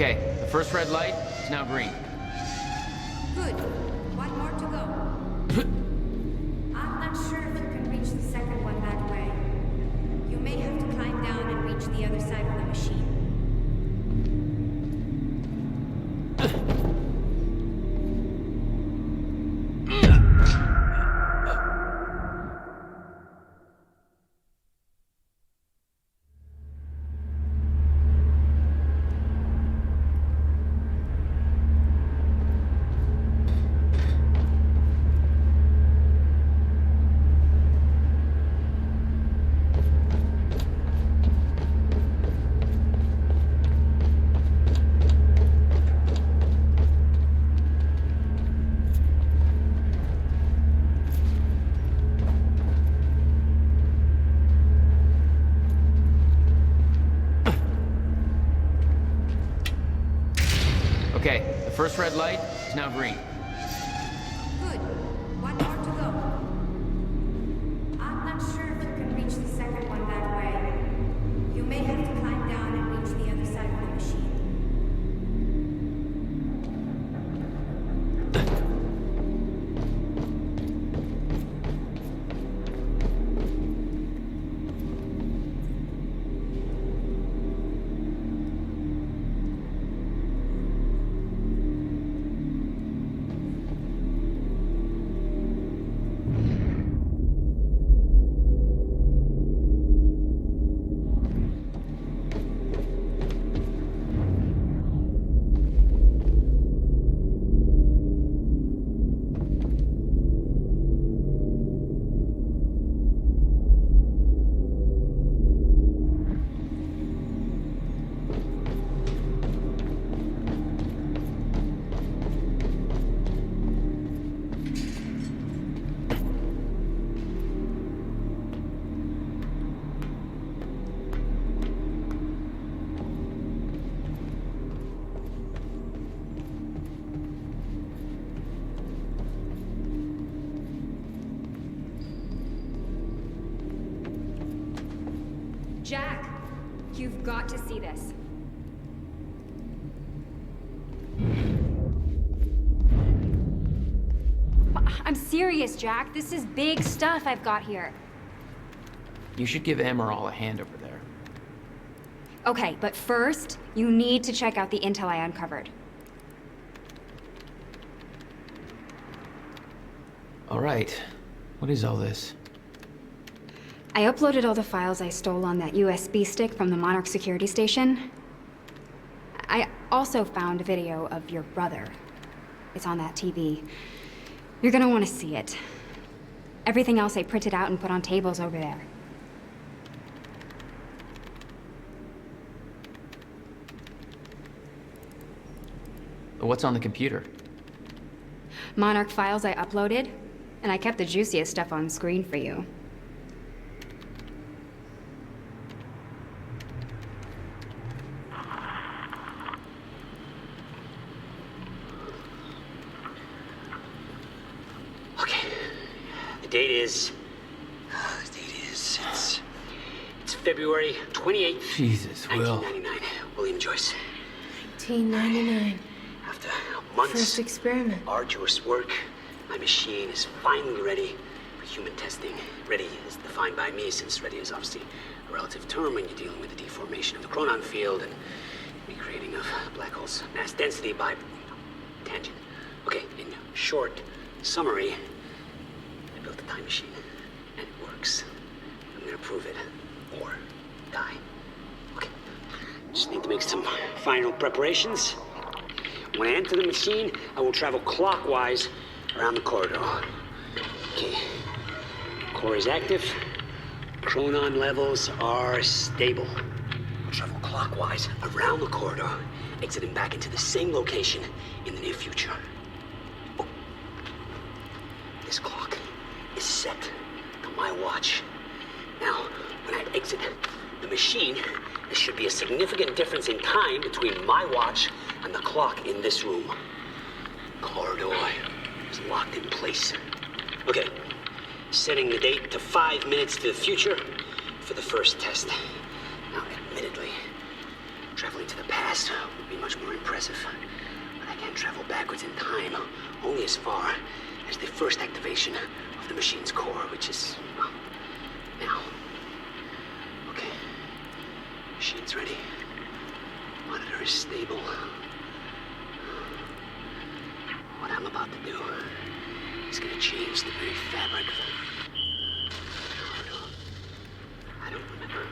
Okay, the first red light is now green. Good. One more to go. I'm not sure if you can reach the second one that way. You may have to climb down and reach the other side of the machine. Okay, the first red light is now green. Good. One more to go. I'm not sure if you can reach the second one that way. You may have to climb down and reach the other side of the machine. Jack, you've got to see this. I'm serious, Jack. This is big stuff I've got here. You should give Emerald a hand over there. Okay, but first, you need to check out the intel I uncovered. All right. What is all this? I uploaded all the files I stole on that USB stick from the Monarch security station. I also found a video of your brother. It's on that TV. You're gonna want to see it. Everything else I printed out and put on tables over there. What's on the computer? Monarch files I uploaded, and I kept the juiciest stuff on screen for you. It's February 28th, Jesus, Will. 1999. William Joyce. 1999. After months First experiment. arduous work, my machine is finally ready for human testing. Ready is defined by me, since ready is obviously a relative term when you're dealing with the deformation of the chronon field and recreating of black holes' mass density by tangent. Okay, in short summary, I built a time machine, and it works. I'm gonna prove it, or die. Okay, just need to make some final preparations. When I enter the machine, I will travel clockwise around the corridor. Okay, core is active. Chronon levels are stable. I'll travel clockwise around the corridor, exiting back into the same location in the near future. Oh. This clock is set to my watch. Now, when I exit the machine, there should be a significant difference in time between my watch and the clock in this room. Corridor is locked in place. Okay, setting the date to 5 minutes to the future for the first test. Now, admittedly, Traveling to the past would be much more impressive. But I can't travel backwards in time, only as far as the first activation of the machine's core, which is, well, now. Okay. Machine's ready. Monitor is stable. What I'm about to do is gonna change the very fabric of it. I don't remember.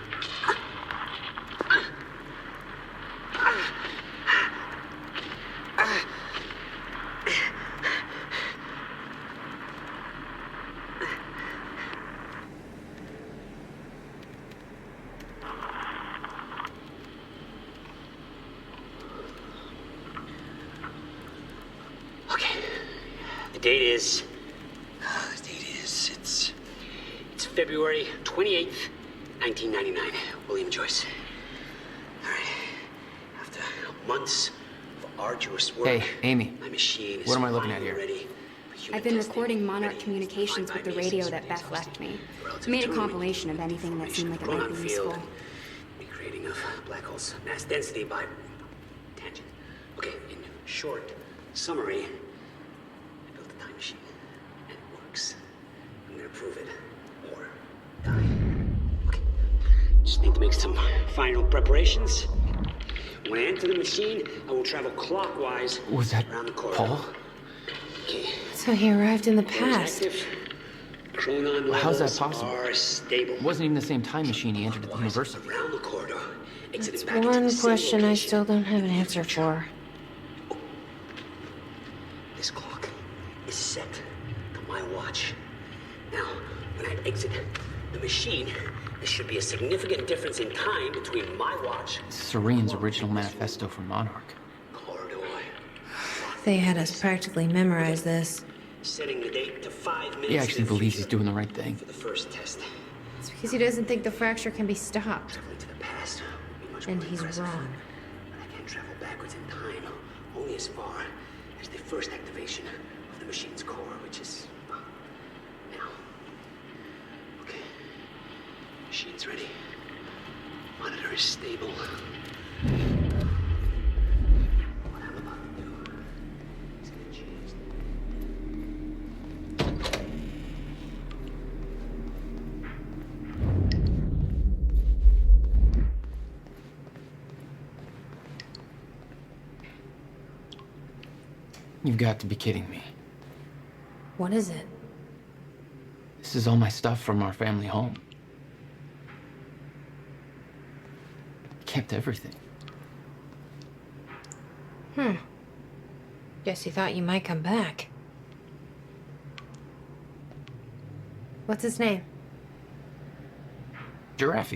The date is, it's February 28th, 1999. William Joyce. All right. After months of arduous work, Hey, Amy. my machine is What am I looking at here? ready. I've been recording Monarch communications with the radio that Beth left me. Made a compilation of anything that seemed like it might be useful. Recreating of black holes mass density by tangent. Okay, in short summary, I built a time machine, and it works. I'm gonna prove it, or die. Okay, just need to make some final preparations. When I enter the machine, I will travel clockwise Was that around the corridor. Paul? Okay. So he arrived in the past. Chronon How's that levels possible? are stable. It wasn't even the same time machine he entered at the university. Around the corridor, That's exiting back into one the same question I location. still don't have an answer for. This clock is set to my watch. Now, when I exit the machine, there should be a significant difference in time between my watch Serene's original manifesto for Monarch. corridor. They had us practically memorize this. Setting the date to 5 minutes. He actually in the believes he's future doing the right thing. for the first test. It's because he doesn't think the fracture can be stopped. Traveling to the past would be much And more he's impressive. wrong. But I can't travel backwards in time, only as far as the first activation of the machine's core, which is now. Okay. Machine's ready. Monitor is stable. What I'm about to do is gonna change. You've got to be kidding me. What is it? This is all my stuff from our family home. I kept everything. Guess he thought you might come back. What's his name? Giraffe.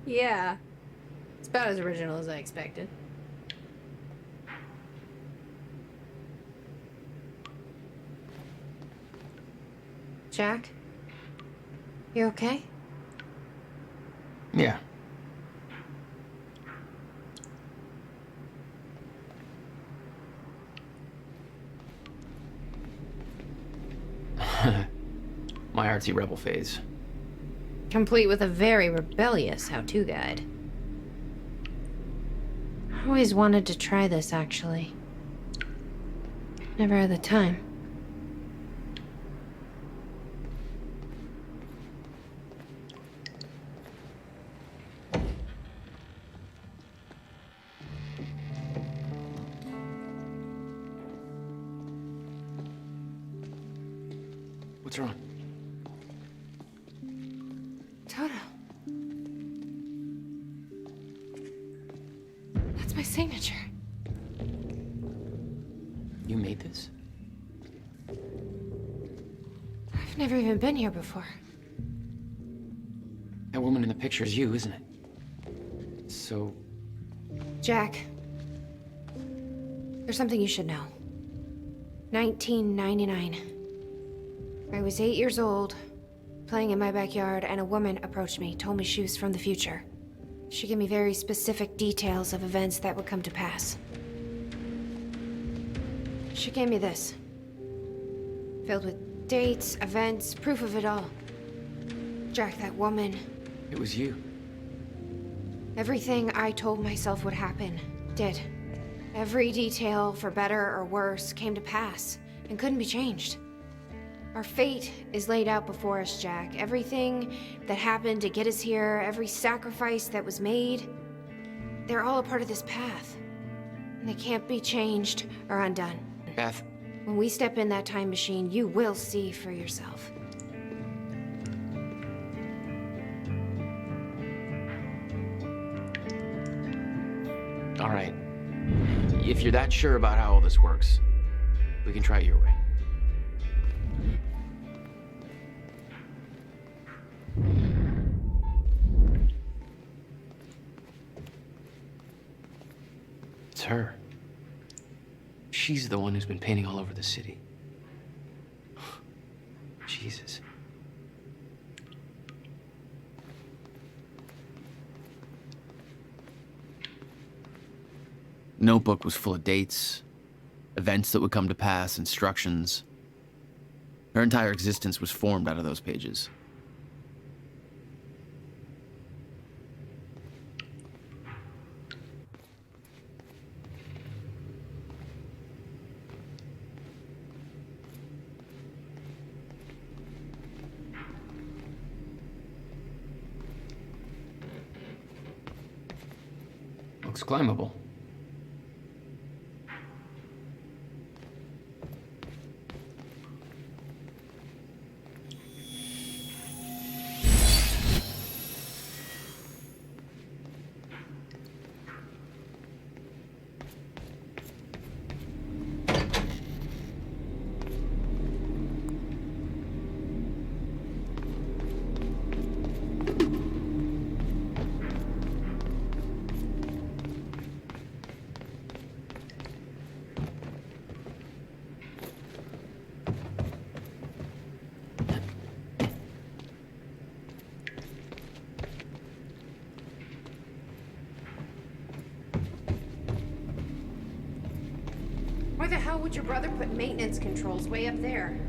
Yeah. It's about as original as I expected. Jack? You okay? Yeah. My artsy rebel phase. Complete with a very rebellious how-to guide. I always wanted to try this, actually. Never had the time. What's wrong? Toto. That's my signature. You made this? I've never even been here before. That woman in the picture is you, isn't it? So, Jack. There's something you should know. 1999. I was 8 years old, playing in my backyard, and a woman approached me, told me she was from the future. She gave me very specific details of events that would come to pass. She gave me this. Filled with dates, events, proof of it all. Jack, that woman. it was you. Everything I told myself would happen, did. Every detail, for better or worse, came to pass, and couldn't be changed. Our fate is laid out before us, Jack. Everything that happened to get us here, every sacrifice that was made, they're all a part of this path. And they can't be changed or undone. Beth. When we step in that time machine, you will see for yourself. All right. If you're that sure about how all this works, we can try it your way. It's her. She's the one who's been painting all over the city. Jesus. Notebook was full of dates, events that would come to pass, instructions. Her entire existence was formed out of those pages. Looks climbable. Why the hell would your brother put maintenance controls way up there?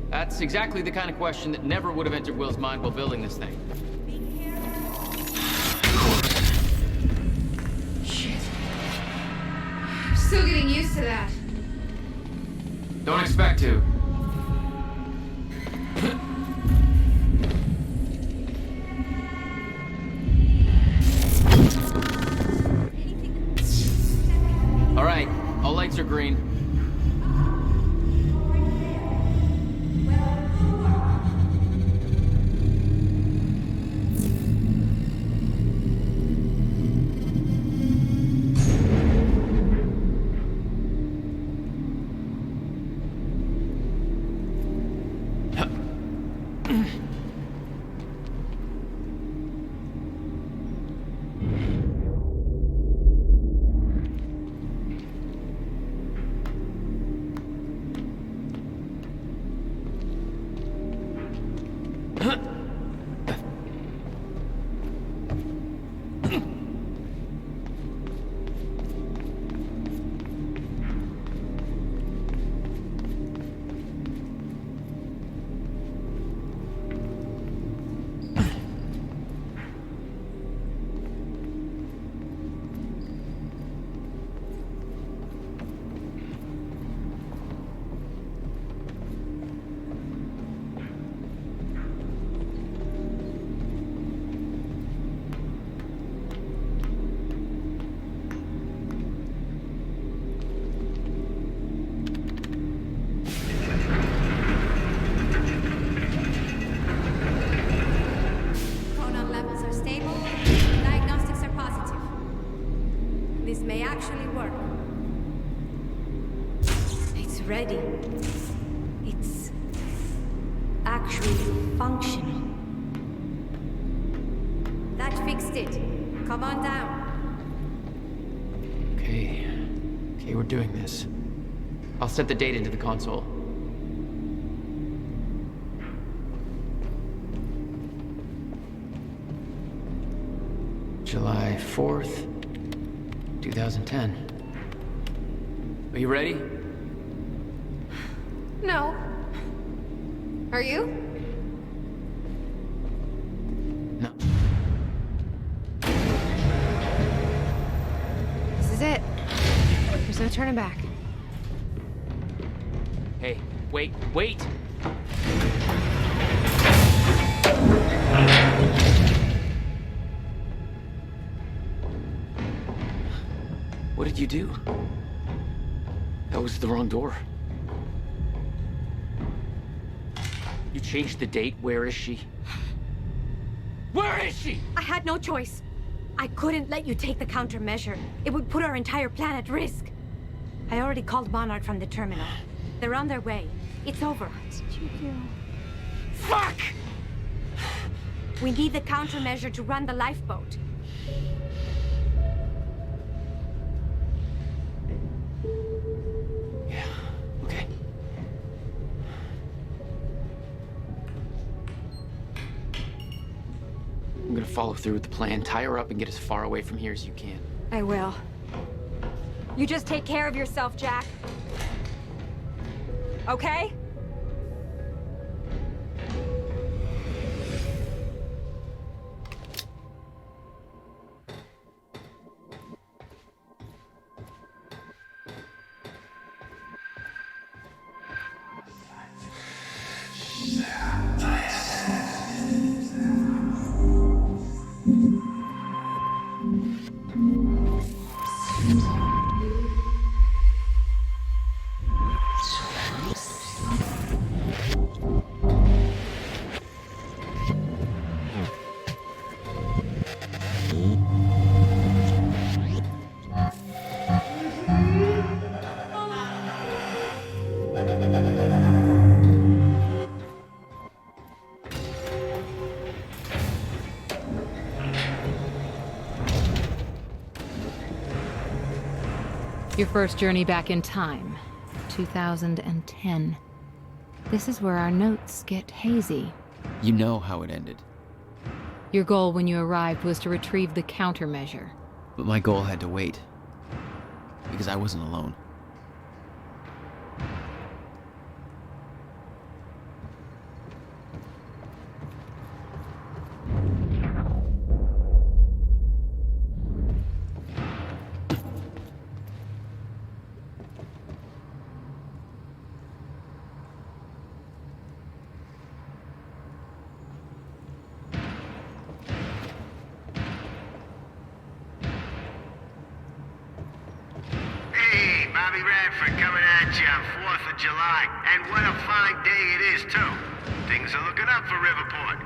That's exactly the kind of question that never would have entered Will's mind while building this thing. Shit. I'm still getting used to that. Don't expect to. All right, all lights are green. Chronon levels are stable. Diagnostics are positive. This may actually work. It's ready. It's actually functional. That fixed it. Come on down. Okay. Okay, we're doing this. I'll set the date into the console. July 4th, 2010. Are you ready? No. Are you? No. turning back. Hey, wait, wait! What did you do? That was the wrong door. You changed the date. Where is she? Where is she? I had no choice. I couldn't let you take the countermeasure. It would put our entire plan at risk. I already called Monarch from the terminal. They're on their way. It's over. What did you do? Fuck! We need the countermeasure to run the lifeboat. Yeah, okay. I'm gonna follow through with the plan. Tie her up and get as far away from here as you can. I will. You just take care of yourself, Jack. Okay? Your first journey back in time, 2010. This is where our notes get hazy. You know how it ended. Your goal when you arrived was to retrieve the countermeasure. But my goal had to wait. Because I wasn't alone. Bobby Radford coming at you on 4th of July. And what a fine day it is, too. Things are looking up for Riverport.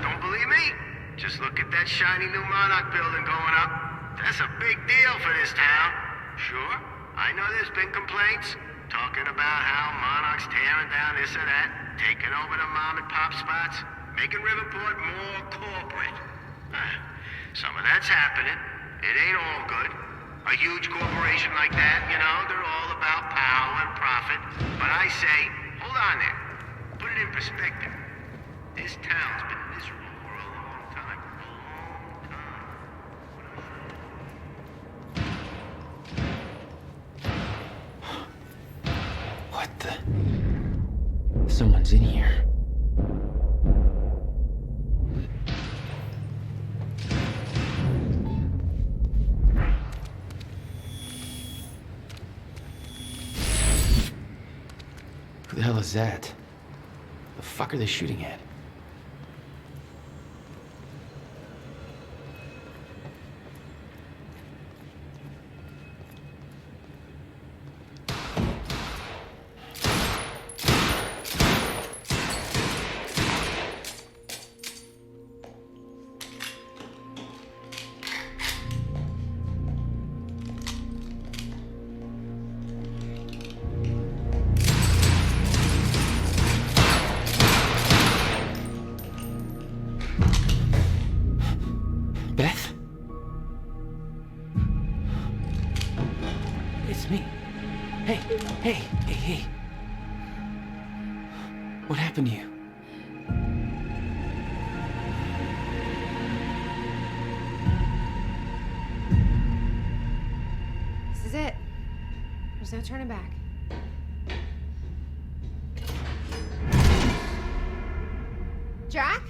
Don't believe me? Just look at that shiny new Monarch building going up. That's a big deal for this town. Sure, I know there's been complaints, talking about how Monarch's tearing down this or that, taking over the mom and pop spots, making Riverport more corporate. Some of that's happening. It ain't all good. A huge corporation like that, you know, they're all about power and profit. But I say, hold on there. Put it in perspective. This town's been miserable for a long time. What the? Someone's in here. Who the hell is that? The fuck are they shooting at? Beth? It's me. Hey. What happened to you? This is it. There's no turning back. Jack?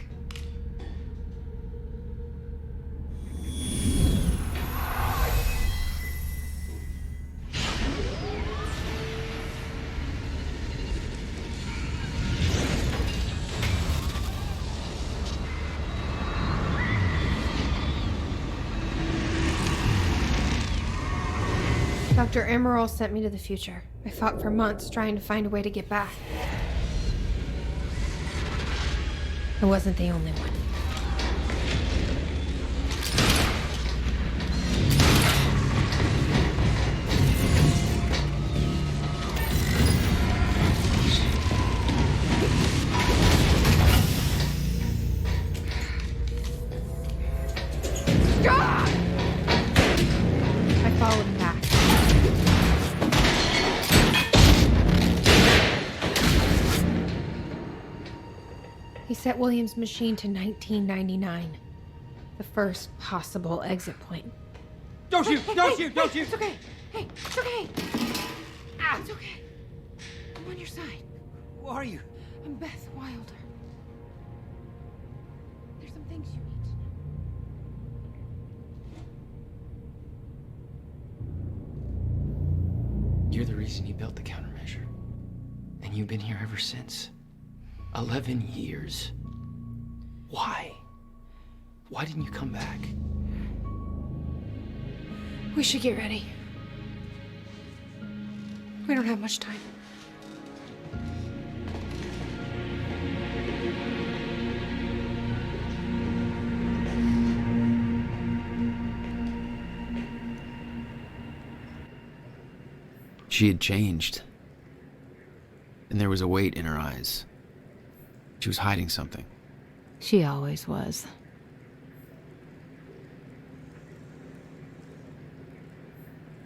Dr. Emerald sent me to the future. I fought for months trying to find a way to get back. I wasn't the only one. I followed him back. He set William's machine to 1999. The first possible exit point. Don't shoot! Don't shoot! Don't shoot! It's okay. Hey, it's okay. It's okay. I'm on your side. Who are you? I'm Beth Wilder. There's some things you need to know. You're the reason he built the countermeasure. And you've been here ever since. 11 years. Why? Why didn't you come back? We should get ready. We don't have much time. She had changed. And there was a weight in her eyes. She was hiding something. She always was.